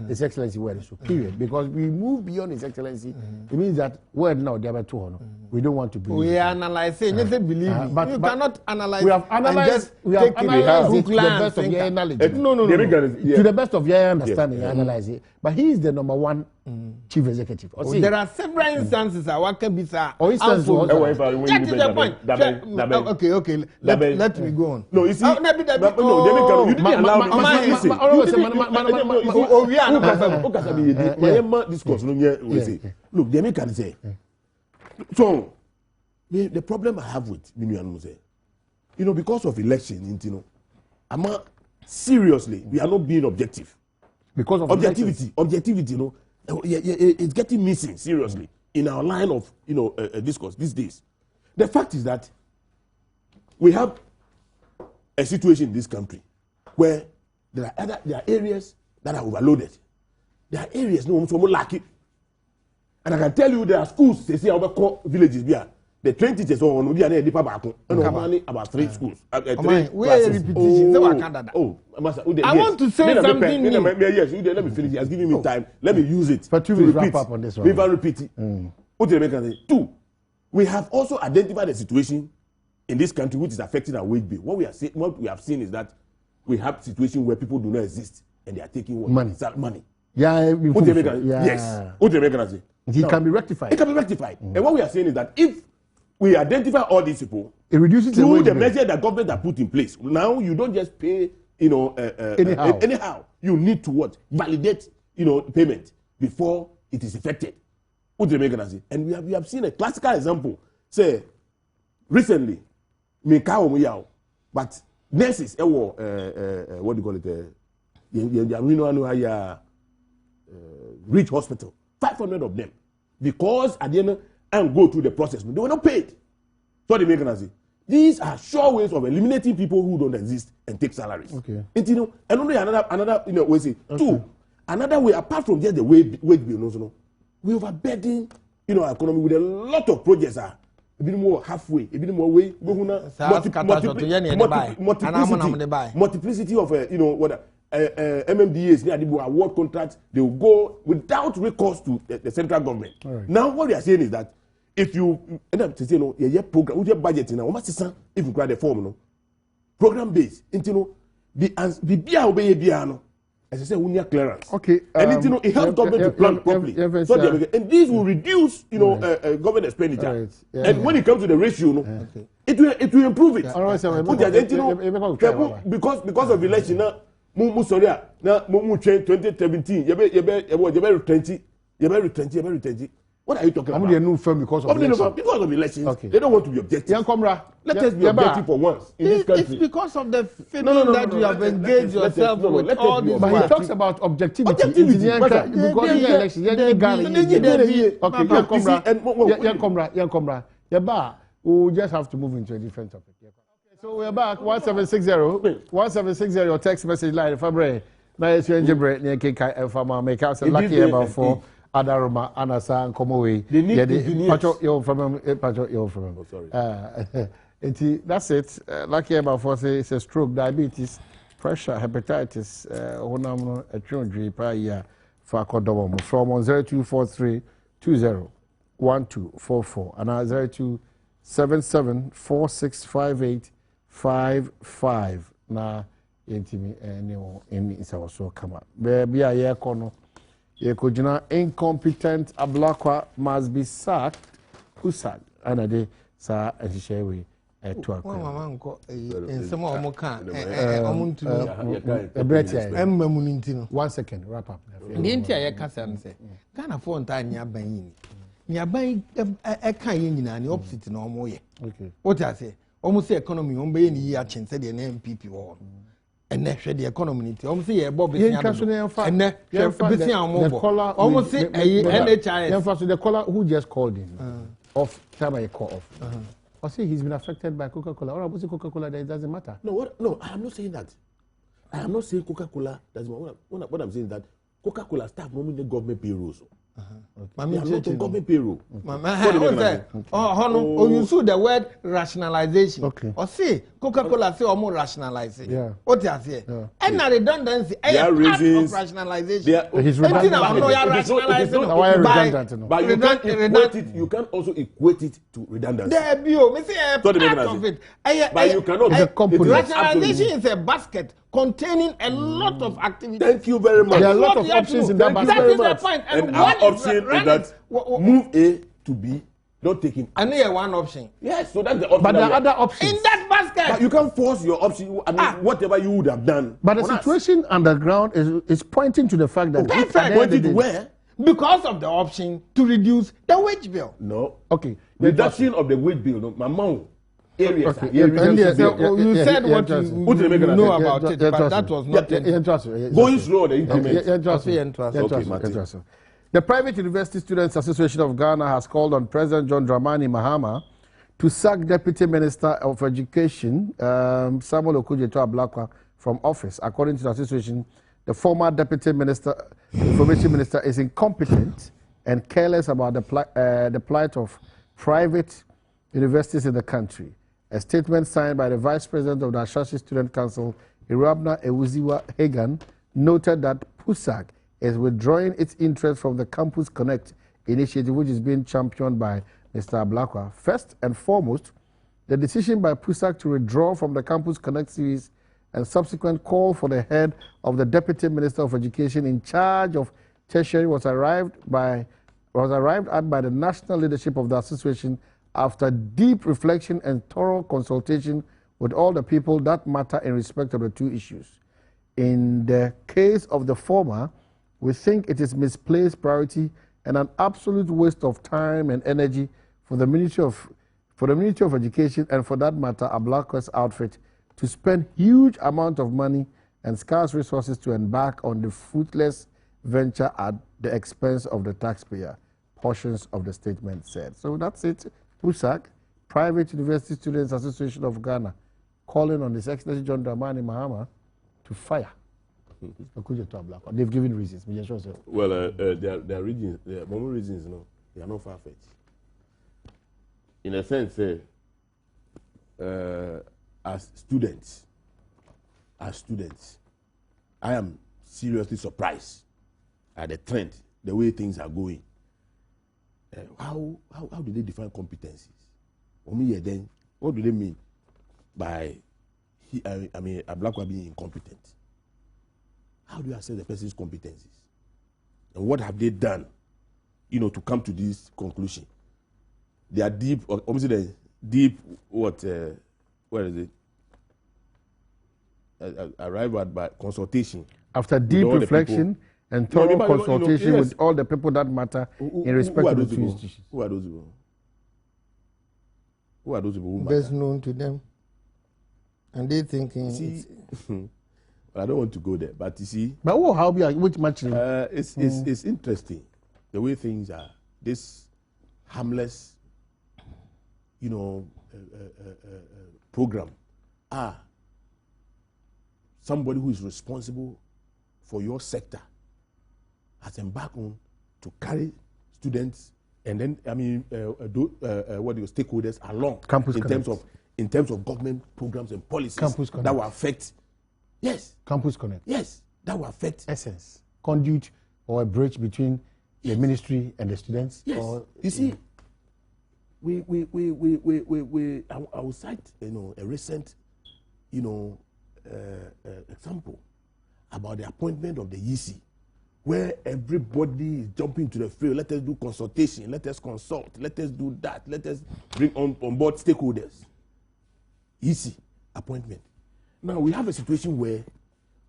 His Excellency word is period. Because we move beyond His Excellency, it means that word now they are too. We don't want to believe. We are analyzing. You believe but you cannot analyze. We have analyzed. We have analyzed it to the best of your knowledge. No. To the best of your understanding, you analyze it. But he is the number one chief executive. There are several instances. What can be said? Or instances. That is the point. Okay. Let me go on. No, you see. You didn't allow me. Listen. Look, the American say. So, the problem I have with Minuanu say, because of election, seriously, we are not being objective. Because of objectivity, it's getting missing seriously in our line of discourse these days. The fact is that we have a situation in this country where there are areas that are overloaded. There are areas no one lucky. And I can tell you there are schools, they say our villages here. The train teachers on we are near deeper back. About 3 schools. We are repetition. I want to say something. Yes, let me finish. He has given me time. Let me use it. But to wrap up on this one. Repeat it. What do you make? 2, we have also identified a situation in this country which is affecting our wage bill. What we have seen is that we have a situation where people do not exist and they are taking what? Money. Yeah. Yes. What do you make? It can be rectified. It can be rectified. And what we are saying is that if we identify all these people, it reduces through the measure that government have put in place. Now you don't just pay, anyhow. You need to what? Validate, payment before it is effected. What do you make? And we have seen a classical example. Say, recently, but nurses, what do you call it? Rich hospital, 500 of them, because at the end and go through the process, they were not paid. So they make an these are sure ways of eliminating people who don't exist and take salaries. Okay. And only another way say. Okay. 2, another way apart from just the wage bill, we overburden our economy with a lot of projects. A bit more halfway, a bit more way. Multiplicity of MMDAs, award contracts, they will go without recourse to the central government. Right. Now, what we are saying is that if you end up to say, program, with your budget, if you create the form, program based, be as I say, we need clearance. Okay. And it helps government to plan properly. And these will reduce, government expenditure. Right. Yeah, and when it comes to the ratio, it will improve it. Because of election now. Sorry, now 2017. You What are you talking about? I'm new firm because of election. Because of election. Okay. They don't want to be objective. Let us be objective for once in this country. It's because of the feeling that you have engaged yourself with all these. But he talks about objectivity. Because election. We'll just have to move into a different topic. So we're back. 1760. Your text message line. Fabre. Now it's your Jibre. Nyekeka Fama. Make us lucky about 4. Adaroma, Anasa, and Komoway. They need to sorry. That's it. Lucky about 4 it's a stroke, diabetes, pressure, hepatitis, a children per year for Adom. From 0243 201244 and 0277465855. Now, intimi in is also come up. Baby, I hear kono. Yekojina incompetent ablakwa must be sacked. Who sacked? Anade sa ashishewe to akwa. Mama nko ensemo omoka omuntu no. 1 second wrap up. The ntia ye kasa nse. Ghana for nta nya ban yi. Nya ban e kan ye nyina ni opposite na omo ye. Okay. What I say? Omo say economy ombe ye ni yi a chense de na MPP wo. And the economy, almost say a Bob is and almost say NHIS. The caller who just called in off time I call off. Or say he's been affected by Coca-Cola. Or I say Coca-Cola that it doesn't matter. No, I am not saying that. I am not saying Coca-Cola doesn't matter. What I'm saying is that Coca-Cola staff normally the government payrolls. Mami Not on government payroll. Oh, you see the word rationalization. Okay. Or see Coca-Cola say more rationalizing. Yeah. What you say? And a redundancy. There are Part reasons. of rationalization. He's redundant. But you can't also equate it to redundancy. There be me say part of it. But you cannot. Rationalization is a basket containing a lot of activities. Thank you very much. There are a lot of options in that basket. That is the point. And our option is that move A to B, not taking. I need one option. Yes, so that's the option. But there are other options. In that basket. But you can't force your option. I mean, whatever you would have done. But the situation underground is pointing to the fact that Pointing where? Because of the option to reduce the wage bill. No. Okay. Reduction of the wage bill. No, my mom. Areas. Okay. You said what you know about it, but that was not going slow. The increment. The Private University Students Association of Ghana has called on President John Dramani Mahama to sack Deputy Minister of Education Samuel Okudzeto Ablakwa from office. According to the association, the former Deputy Minister, Information Minister, is incompetent and careless about the plight of private universities in the country. A statement signed by the Vice President of the Ashanti Student Council, Irabna Ewuziwa Hagan, noted that PUSAG is withdrawing its interest from the Campus Connect initiative, which is being championed by Mr. Ablakwa. First and foremost, the decision by PUSAG to withdraw from the Campus Connect series and subsequent call for the head of the Deputy Minister of Education in charge of tertiary was arrived at by the national leadership of the association after deep reflection and thorough consultation with all the people that matter in respect of the two issues. In the case of the former, we think it is misplaced priority and an absolute waste of time and energy for the Ministry of Education and, for that matter, Ablakwa's outfit to spend huge amount of money and scarce resources to embark on the fruitless venture at the expense of the taxpayer, portions of the statement said. So that's it. PUSAG, Private University Students Association of Ghana, calling on His Excellency John Dramani Mahama to fire Okudzeto Ablakwa. They've given reasons. Well, there are reasons. There are more reasons. No, they are not far-fetched. In a sense, as students, I am seriously surprised at the trend, the way things are going. How do they define competencies? Then, what do they mean by Ablakwa being incompetent? How do you assess the person's competencies? And what have they done, to come to this conclusion? They are deep, obviously the deep, where is it? Arrived at by consultation. After deep reflection and thorough consultation with all the people that matter in respect to the two institutions. Who are those people? Who are those people? Best known to them. And they thinking. See, I don't want to go there, but you see. But which match? It's interesting the way things are. This harmless, program. Somebody who is responsible for your sector has embarked on to carry students and then stakeholders along in terms of government programs and policies that will affect. Yes. Campus Connect. Yes, that will affect essence, conduit or a bridge between the ministry and the students. Yes. Or, you see, I will cite a recent example about the appointment of the EC, where everybody is jumping to the field. Let us do consultation. Let us consult. Let us do that. Let us bring on board stakeholders. EC appointment. Now we have a situation where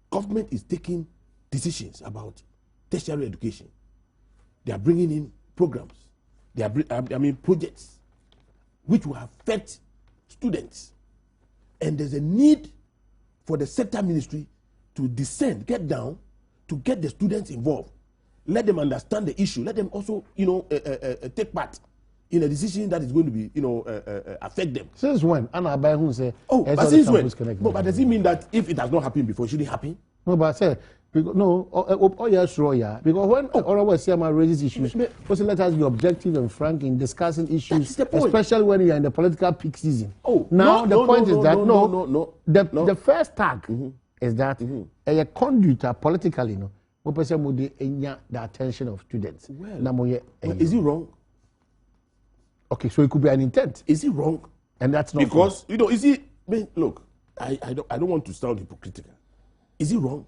government is taking decisions about tertiary education. They are bringing in programs. They are projects which will affect students. And there's a need for the sector ministry to descend, get down, to get the students involved. Let them understand the issue. Let them also, take part in a decision that is going to be, affect them. Since when? Anna Abayhun say, but since when? No, but does it mean that if it has not happened before, should it happen? No, but I say, Because no, oh yes, sure, yeah. Because when Honorable Siama raises issues, also let us be objective and frank in discussing issues, especially when you are in the political peak season. Oh, now the point is that the first tag is that a conduit politically, no, the attention of students. Well, is it wrong? Okay, so it could be an intent. Is it wrong? And that's not because you know. Is it? Look, I don't want to sound hypocritical. Is it wrong?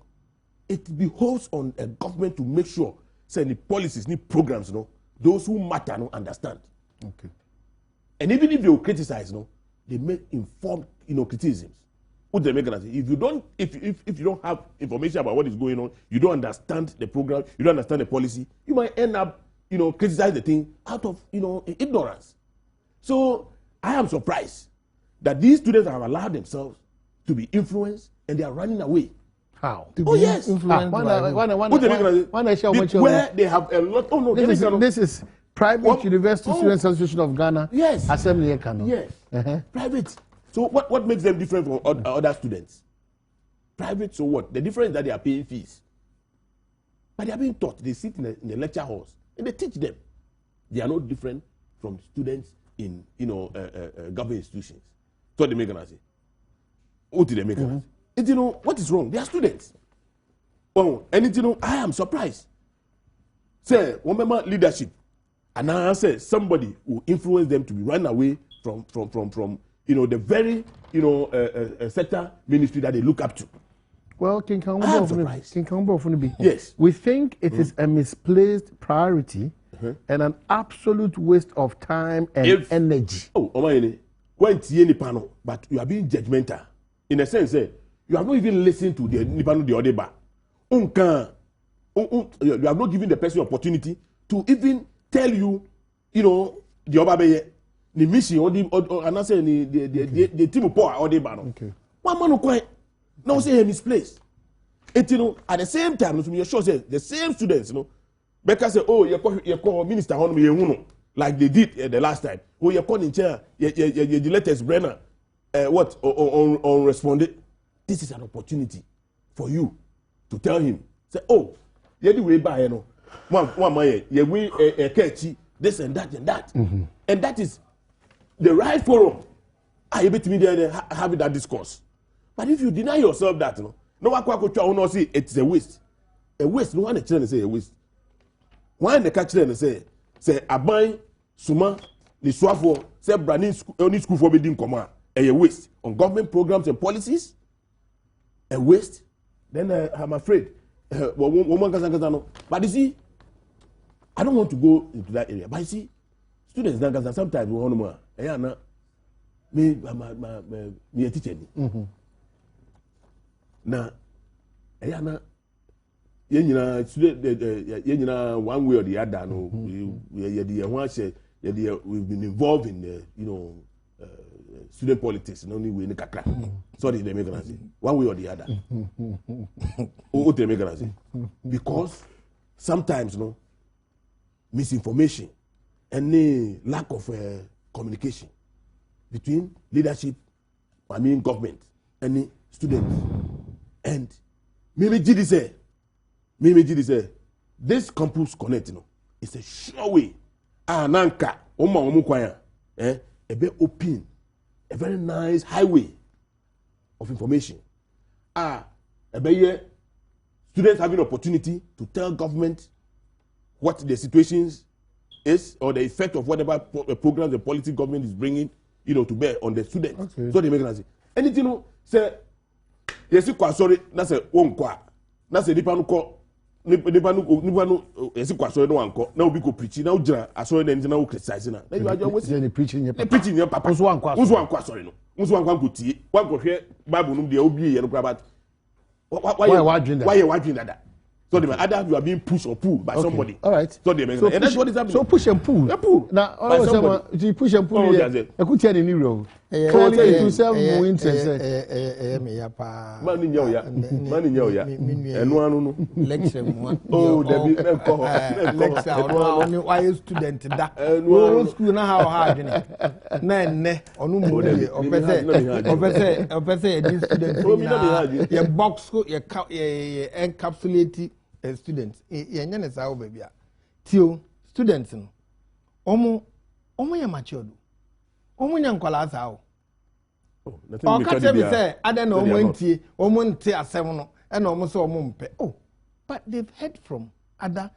It behoves on a government to make sure, say, the policies, the programs, you know, those who matter, no, understand. Okay. And even if they will criticize, no, they make informed, criticisms. What they make, if you don't have information about what is going on, you don't understand the program, you don't understand the policy, you might end up, criticize the thing out of, ignorance. So I am surprised that these students have allowed themselves to be influenced and they are running away. How? Oh yes. Where they have a lot. Oh no, this is Private University Students Association of Ghana. Yes. Assembly Ekano. Yes. Private. So what makes them different from other students? Private. So what? The difference is that they are paying fees, but they are being taught. They sit in the lecture halls and they teach them. They are not different from students in government institutions. So they make an answer. What did they make an answer? What is wrong? They are students. Oh, and I am surprised. Say, one member leadership, and I say somebody who influence them to be run away from the very sector ministry that they look up to. Well, I am surprised. Yes. We think it is a misplaced priority and an absolute waste of time and energy. Oh, when panel, but you are being judgmental in a sense. You have not even listened to the other bar. You have not given the person opportunity to even tell you, the other the mission or the team of power or the bar. One man quite now say misplaced. At the same time, you're sure the same students, Becca say, oh, you call minister on like they did the last time. Oh, you call in chair, the latest Brenner, on responded. This is an opportunity for you to tell him. Say, oh, you do way by one man, you win a catchy, this and that and that. And that is the right forum. I able to media and having that discourse. But if you deny yourself that, no one can say it's a waste. A waste, no one can say a waste. Why the catch them say Abai, Suma, the Swafo, say branding only school for being command, a waste on government programs and policies. A waste, then I'm afraid. But you see, I don't want to go into that area. But you see, students sometimes we want more. Me a teacher. Now, student, one way or the other. No, we've been involved in the student politics in only way in the kakra. Sorry, they make an one way or the other. What they make an because sometimes misinformation and the lack of communication between leadership, government, and the students. And Mimi Gidi say, this campus connect, it's a sure way. Nanka, a bit open. A very nice highway of information. Students having opportunity to tell government what the situations is or the effect of whatever programs the policy government is bringing, to bear on the students. Okay. So they make an answer. Anything say, yes, sorry, that's a one qua. That's a dipano. Sorry, no one call. Now we go preaching. Now, I saw it and now criticizing. Now you are always preaching. Preaching your papa. Who's one sorry, no. Who's one go tea? One go here. Bible no the obi and about. Why you watching that? So the other you are being pushed or pulled by somebody. All right. So they make and that's what is happening. So push and pull. Yeah, pull. Now all of a sudden you push and pull. I could tell the new role. Clearly, it will serve more interest. Me ya pa. Mani nyoya. Enu Lecture mo. Oh, Debbie, lecture no why student da. No school na how hard ni. Na enne onu mo dey opese di student ye box ye encapsulate students. Ye nya ne sa wo baby a. Tio students no. Omo ya matured. Omo nya nkwala sa wo. O ka tell me say ada na omo ntie asem no e na omo say omo mpe. Oh, but they've heard from other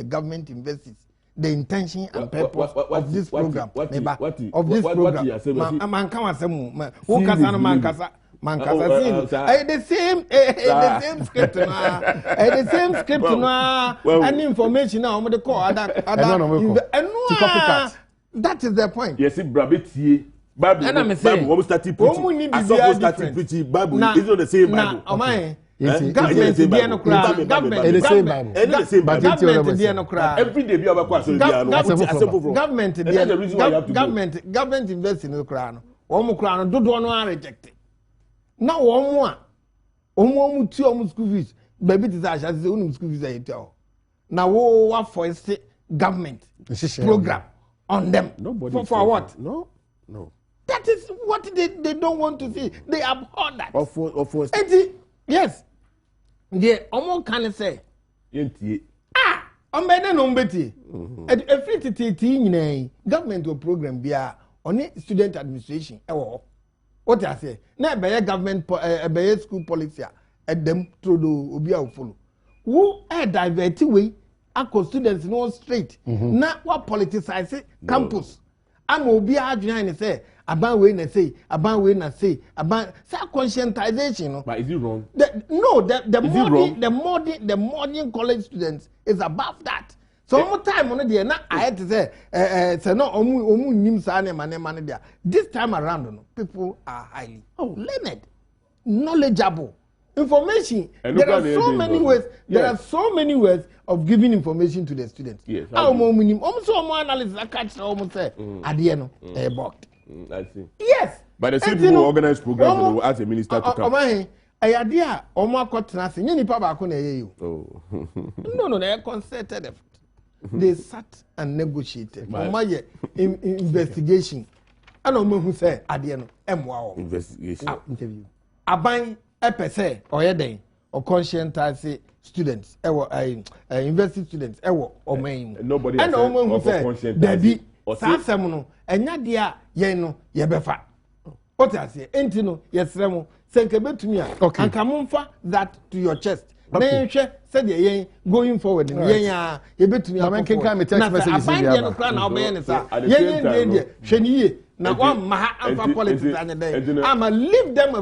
government investors the intention and purpose of this program. Of this program. Man come asem who kasa no man kasa the same script the same script any information now omo dey call other that is the point. Yes, Brabetie Bible almost started preaching. I saw started preaching Bible. It's not the same Bible. Government dey no cry. Government the same Bible. The same Bible. Government dey no cry. Every day be about question. Government invest in no cry no. Omo cry no dodo no reject. Na omo ti omo school fees. Baby ti say say omo school fees e tell. Na wo for government program on them. Nobody for what? No. That is what they don't want to see. They abhor that. Of course. Yes. The omo can say. Yentie. Ombene no mbeti. E free titi nyina government or program bia on student administration ewo. What I say? Na be government be school policy at them through the obi a follow. Who divert way akọ students no straight. Na what politicize campus. I'm obi adwene ne say aban we na say aban we na say aban say conscientization no. But is it wrong? The modern college students is above that. So more time on there na I had to say say no omu nim sa na man there. This time around no, people are highly learned, knowledgeable. Information. There are so many ways. There are so many ways of giving information to the students. Yes. Almost analysis I catch almost say at the end balked. I see. Yes. But the same people who organize programs will ask the minister to come. I idea omo akotena se nyini pa ba ko na yeyo. Oh. No, they concerted effort. They sat and negotiated. Omo investigation. And omo hu say ade no emwa o. Investigation. Interview. Aban epese oyeden or conscientize students university students omen nobody and omo hu say dabi sasem no enya dia yen no ye befa what I say enti no yesrem senke betumi a anka momfa that to your chest na hwe say de yen going forward yen ya ye betumi a menken kan me text message say ya no kra na omen ne sa yen de hwe ni ye na one maha amfa politics and then I'ma leave them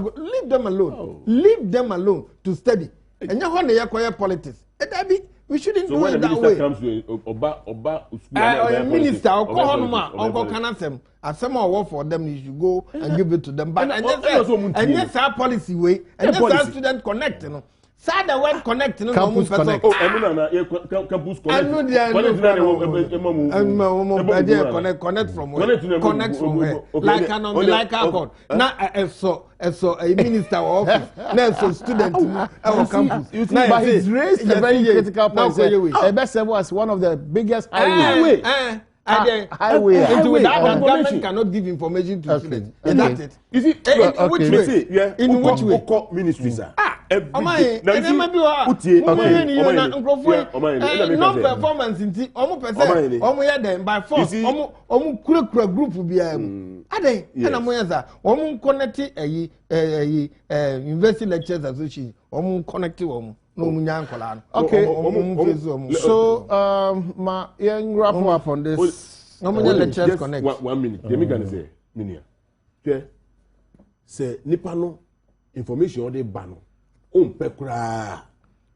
alone. Oh. Leave them alone to study. And you want to hear politics. We shouldn't do it that way. So when the minister comes to Oba minister or Uncle Canasem, as some more work for them, you should go and give it to them. But and yes, our policy way, and yes, our student connect, you know. Sad the word connect, no campus connect. Oh, campus connect. Connect from where? Connect from where? Like an like accord. Now, so a minister office. Now, so student our campus. But he's raised a very critical point. Ebesebo was one of the biggest highway. Highway. Without government cannot give information to students. Is that it? Is it? In which way? Ministries are. Non-performance in omo ya dem by force omo kura group bia mu ade na mo yaza omo connect university lectures association omo connect omo no omo nya nkola no okay so ma wrap up on this omo nya lectures connect 1 minute dem can say minia say nipa no information o dey ba no Pekura.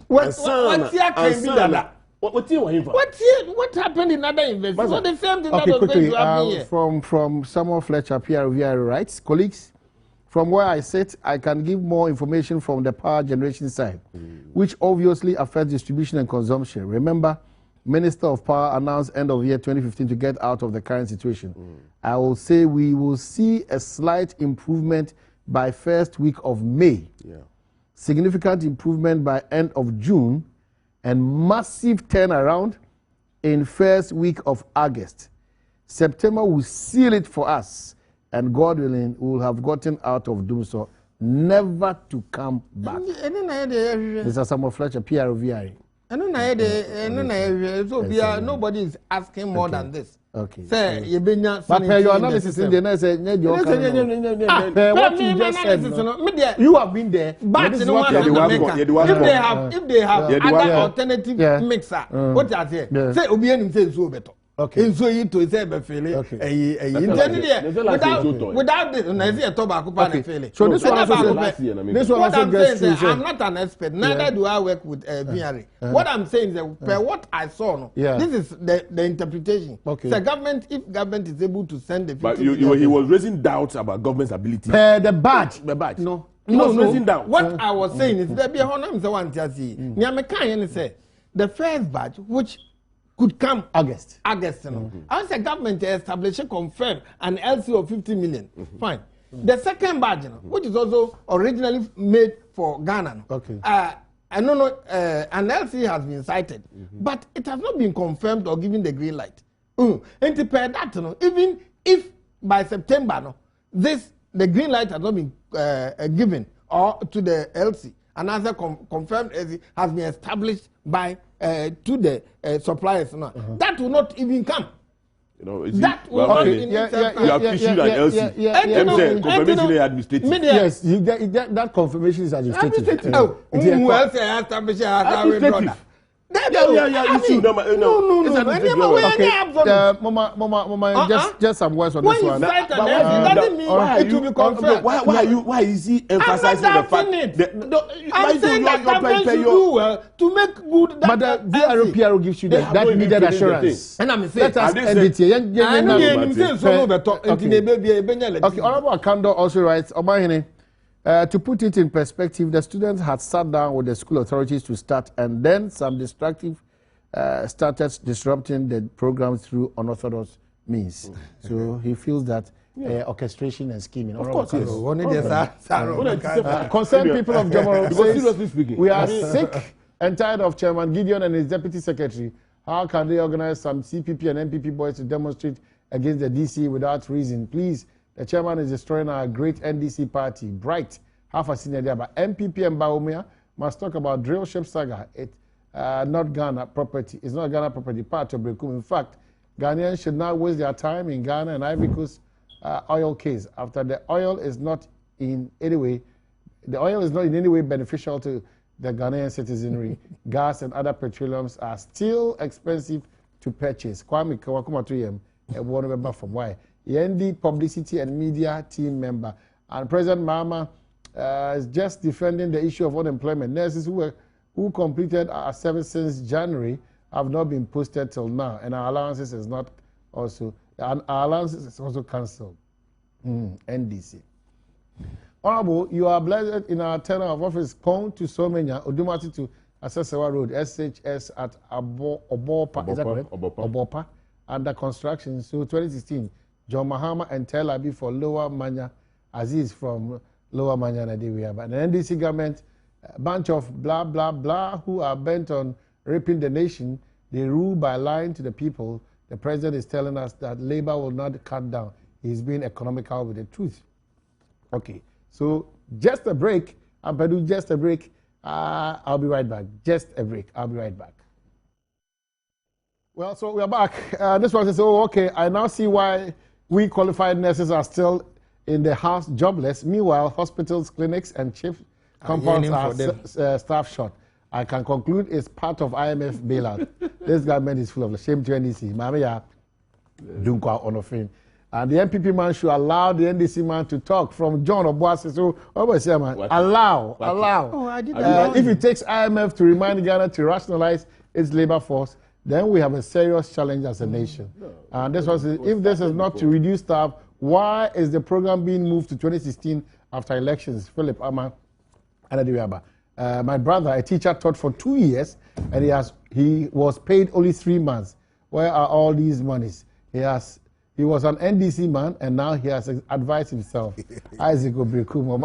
What happened in other investments? So the same thing that was going to happen here. From Samuel Fletcher, PRVI writes, colleagues, from where I sit, I can give more information from the power generation side, which obviously affects distribution and consumption. Remember, Minister of Power announced end of year 2015 to get out of the current situation. I will say we will see a slight improvement by first week of May. Yeah. Significant improvement by end of June, and massive turnaround in first week of August. September will seal it for us, and God willing, we will have gotten out of doom so never to come back. Mr. Samuel Fletcher, PROVI. Nobody is asking more than this. Okay. Say, but your analysis in the next, what you just said, you have been there. But if they have other alternative mixer, what I say, say Obianim says so better. Okay. And so you to say without this, I see a tobacco pan failing. So this one also gets through. I'm not an expert, neither do I work with VRA. What I'm saying is that per what I saw, this is the interpretation. Okay. So government, if government is able to send the 50 but he was raising doubts about government's ability. The badge. No. Raising doubts. What I was saying is there be a honor one to see. Nyameka say the first batch which could come August. As the government established confirm an LC of 50 million. Fine. The second batch, which is also originally made for Ghana. Okay. I don't know, an LC has been cited, but it has not been confirmed or given the green light. And to pair that, even if by September, the green light has not been given or to the LC, another confirmed LC has been established by to the suppliers. That will not even come. That will not in itself. You have issued an LC. Confirmation administrative. Yes, you get that confirmation is administrative. Who else established administrative? Mama, just some words on this one. Doesn't mean it will be confirmed. Why is he emphasizing the fact I'm saying that government should do well to make good. But the VRPRO gives you that needed assurance. And I'm saying, let us end it here. Okay, Honorable Akando also writes, to put it in perspective, the students had sat down with the school authorities to start, and then some destructive started disrupting the program through unorthodox means. So he feels that orchestration and scheming. Of course, yes. Concerned people of Jomoro says, we are sick and tired of Chairman Gideon and his deputy secretary. How can they organize some CPP and MPP boys to demonstrate against the DC without reason? Please. The chairman is destroying our great NDC party. Bright, half a senior there, but MPP and Baumia must talk about drill ship saga. It's not Ghana property. It's not Ghana property, part of Brekum. In fact, Ghanaians should not waste their time in Ghana and Ivory Coast oil case. After the oil is not in any way beneficial to the Ghanaian citizenry. Gas and other petroleums are still expensive to purchase. Kwame Kawakumatuyem, a one member from why. Yendi publicity and media team member, and President Mahama is just defending the issue of unemployment. Nurses who completed our service since January have not been posted till now, and our allowances is also cancelled. NDC. Honorable, you are blessed in our tenure of office. Pong to Somenya, Odumati to Asasewa Road, SHS at Obopa, is that correct? Obopa, under construction. So 2016. John Mahama and Tel Aviv for Lower Manya, Aziz from Lower Manya Nigeria. But the NDC government, a bunch of blah, blah, blah, who are bent on raping the nation, they rule by lying to the people. The president is telling us that labor will not cut down. He's being economical with the truth. Okay, so just a break. I'm going to do just a break. I'll be right back. Just a break. I'll be right back. Well, so we are back. This one says, okay, I now see why we qualified nurses are still in the house jobless. Meanwhile, hospitals, clinics, and chief compounds are staff short. I can conclude it's part of IMF bailout. This government is full of shame to NDC. Mamia Dunkwa Onofin. And the MPP man should allow the NDC man to talk from John Obuasi. So, allow. If it takes IMF to remind Ghana to rationalize its labor force, then we have a serious challenge as a nation. And this was, if this is not to reduce staff, why is the program being moved to 2016 after elections? Philip Ama, my brother, a teacher, taught for 2 years and he was paid only 3 months. Where are all these monies? He was an NDC man, and now he has advised himself. Isaac Obrekum,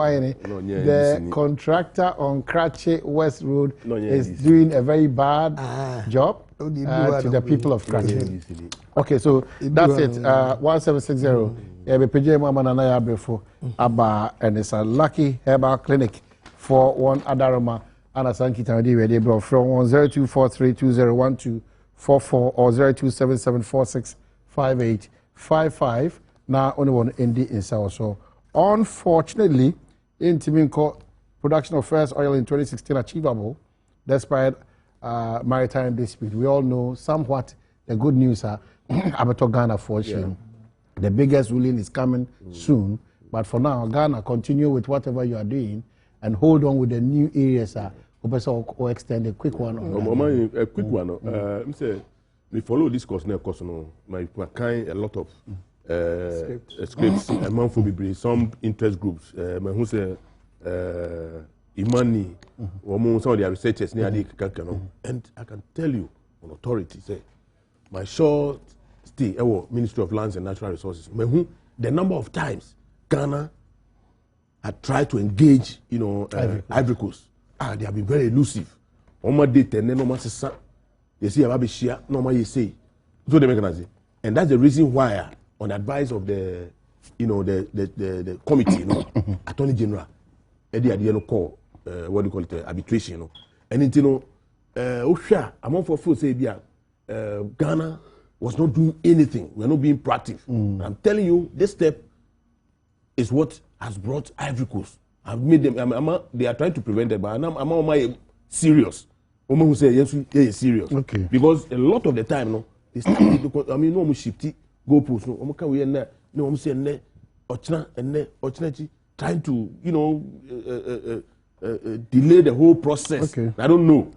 the contractor on Kratche West Road is doing a very bad job to the people of Kratche. Okay, so that's it. 1760. And it's a lucky herbal clinic for one Adaroma. And as Ankita bro from 0243201244 or 0277465855. Now only one ND in South. So unfortunately, in Timinko, production of first oil in 2016 achievable despite maritime dispute. We all know somewhat the good news are about Ghana fortune. The biggest ruling is coming soon. But for now, Ghana continue with whatever you are doing and hold on with the new areas. Or extend a quick one. A quick one. We follow this course now. Course no, my kind a lot of scripts. Among for some interest groups. Who say Imani, or some of their researchers near the and I can tell you on authority say my short stay Ministry of Lands and Natural Resources. The number of times Ghana had tried to engage, Ivory Coast. They have been very elusive. Oma date and then Oma say, they see about share, no more you say. So they make an say. And that's the reason why, on advice of the, the committee, Attorney General, Eddie Adiano call, what do you call it, arbitration, and it, among for food say, Ghana was not doing anything. We are not being proactive. I'm telling you, this step is what has brought Ivory Coast. I've made them. They are trying to prevent it, but I'm serious. Who say yes, serious. Okay. Because a lot of the time, they start. No, shifty go post. No, we are no, say ne, ochna and ne, ochna trying to, delay the whole process. Okay. I don't know.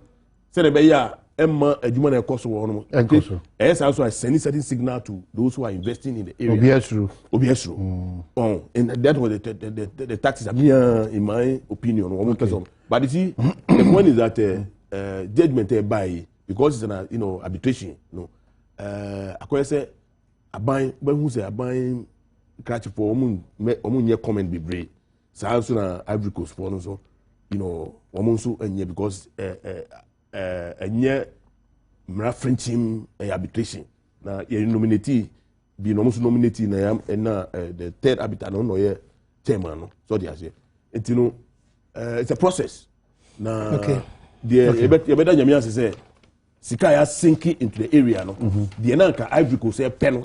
Say the Emma Edumana Koso. Yes, also I send a certain signal to those who are investing in the area. Obiesru. And that was the taxes in my opinion. Okay. But you see, the point is that judgment by because it's an arbitration. I say a buying when who say a buying catch for omun comment be brave. So also na Ivory Coast for so omunso enye because enye mra Frenchim arbitration na ye nominate be no muso nominate na yam na the third arbiter no ye chairman no so they say it's a process na the better nyamia say sika ya sinking into the area no the na nka Ivory Coast say pen no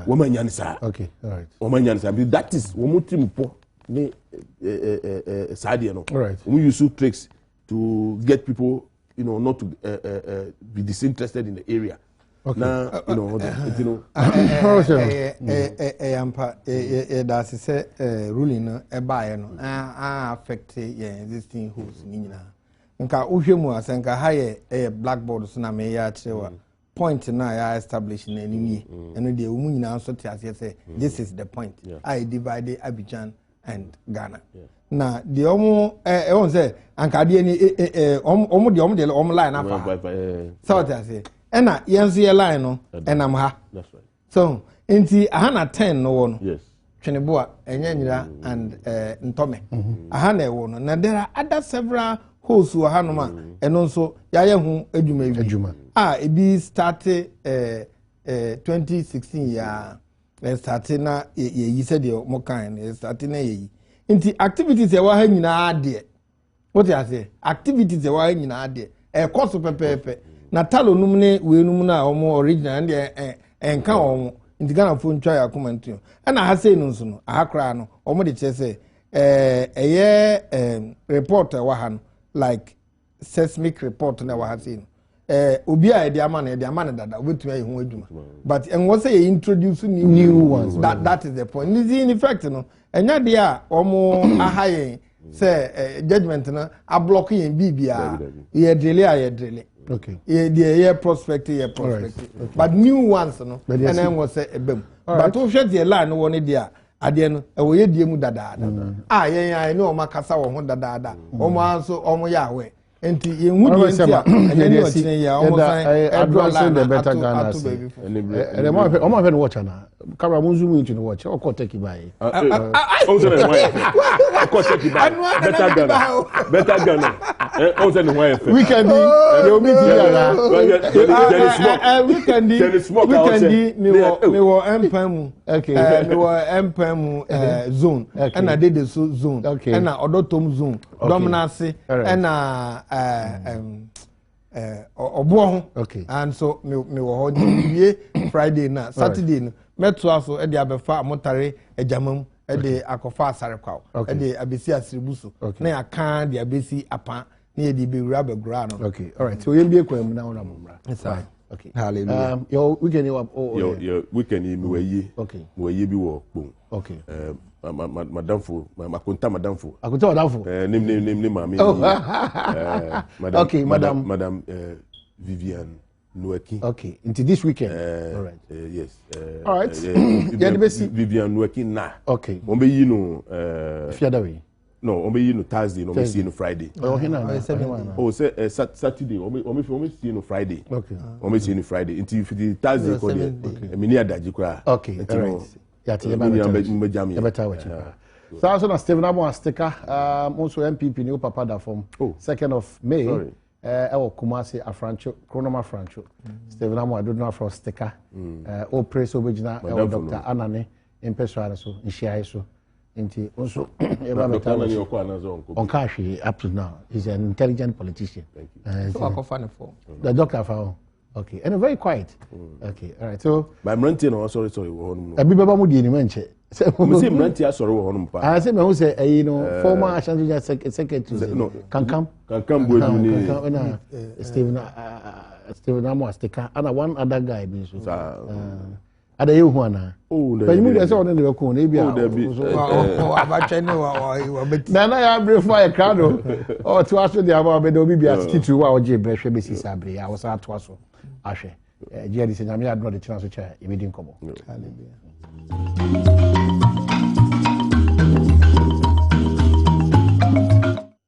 woman sa okay all right woman sa that is woman team po ni sadia no all right we use tricks to get people not to be disinterested in the area. Okay. Now, that's say ruling affect existing hosts. Nka uhwemu asenka haye blackboard so na me ya chewa point na ya establish na nini eno de umu nyina so te ase say this is the point. I divide Abidjan and Ghana. Na the won say anka de ni omo line afa so that say na yenso ye line no enam ha that's right so enti aha na 10 no wo no yes Tweneboa enyanyira and Ntome aha na ewo no na there are other several hosts who aha no ma eno nso ya ye hu adwuma ebi start 2016 ya start na ye said the mo kan start na ye nti activities e wa ha nyina ade what you say activities e wa ha nyina ade course pepepe na talo num ne we num na omo original and enka omo nti Ghana fo ntwa ya comment yo na ha sei no nso no ahakra no omo de che say report wa ha no like seismic report na wa ha sei no obi a de ama na dada obetu ayi ho adwuma but enwo say you introduce new ones that is the point in fact no enya de a omo ahayen say judgment na a block yin bibia ye delay okay ye prospect but new ones no and then was say ebem but o hwe de line no woni de a ade no ewo ye die mu dada yen no o makasa wo ho dada omo anso omo ya we enti ye hu die enti a ene o chine ya o mo san advancing the better Ghana o mo fe watch na camera mo zoom into the watch o ko take by o se na why o ko take by better Ghana o se na why weekend you meet here weekend me wo empam okay me wo empam zone and I did the zone and I odotom zone dominance and obo okay and so me wo ho Friday na Saturday no meto aso e de abefa amotare ejamam e de akofa asare kwaw e de abesi asiribuso na ya kan de abesi apa na ye de bewura begura no okay all right so yem kwam na wona momra right okay hallelujah your weekend your weekend mi wayi okay mi wayi bi wo pon okay madamfo makonta madamfo nim mami madam okay madam Vivian Nweki. Okay, into this weekend. All right. Yes. All right. Vivian Nweki na. Okay. On be you know. Fiadawe. No, on be you know Thursday. No, be see you Friday. Oh, say Saturday. On be see you Friday. Okay. On be see you Friday. Until the Thursday. Okay. Me near daji kura. Okay. All right. Yati better watch. So also na Stephen Amo sticker. Also MPP new papa da form. 2nd of May. Sorry. Ewo Kumasi Afrancho, Chronoma Francho. Stephen Amo I don't know for sticker. O praise obejina Dr. Anane impeswa so nhia so. Nti also eba better on Kashi up to now. He's an intelligent politician. Thank you. So I can for the doctor found. Okay. And very quiet. Okay. All right. So by Mranti no sorry. Abi baba mu di ni menche. Me say Mranti sorry wo honum pa. I say me who say former Ashanti secretary. No. Kankam Boedu ni. Stephen Amo Astika and one other guy be so. Ada you hu ana. But you dey say on dey ko na bia. Na ya brief for a crowd o to aso dey about be do bia titu wa o je brehwe be sisa bre ya wo sa to aso ahwe. Je dey say nyame adro dey china so cha e be din komo. Hallelujah.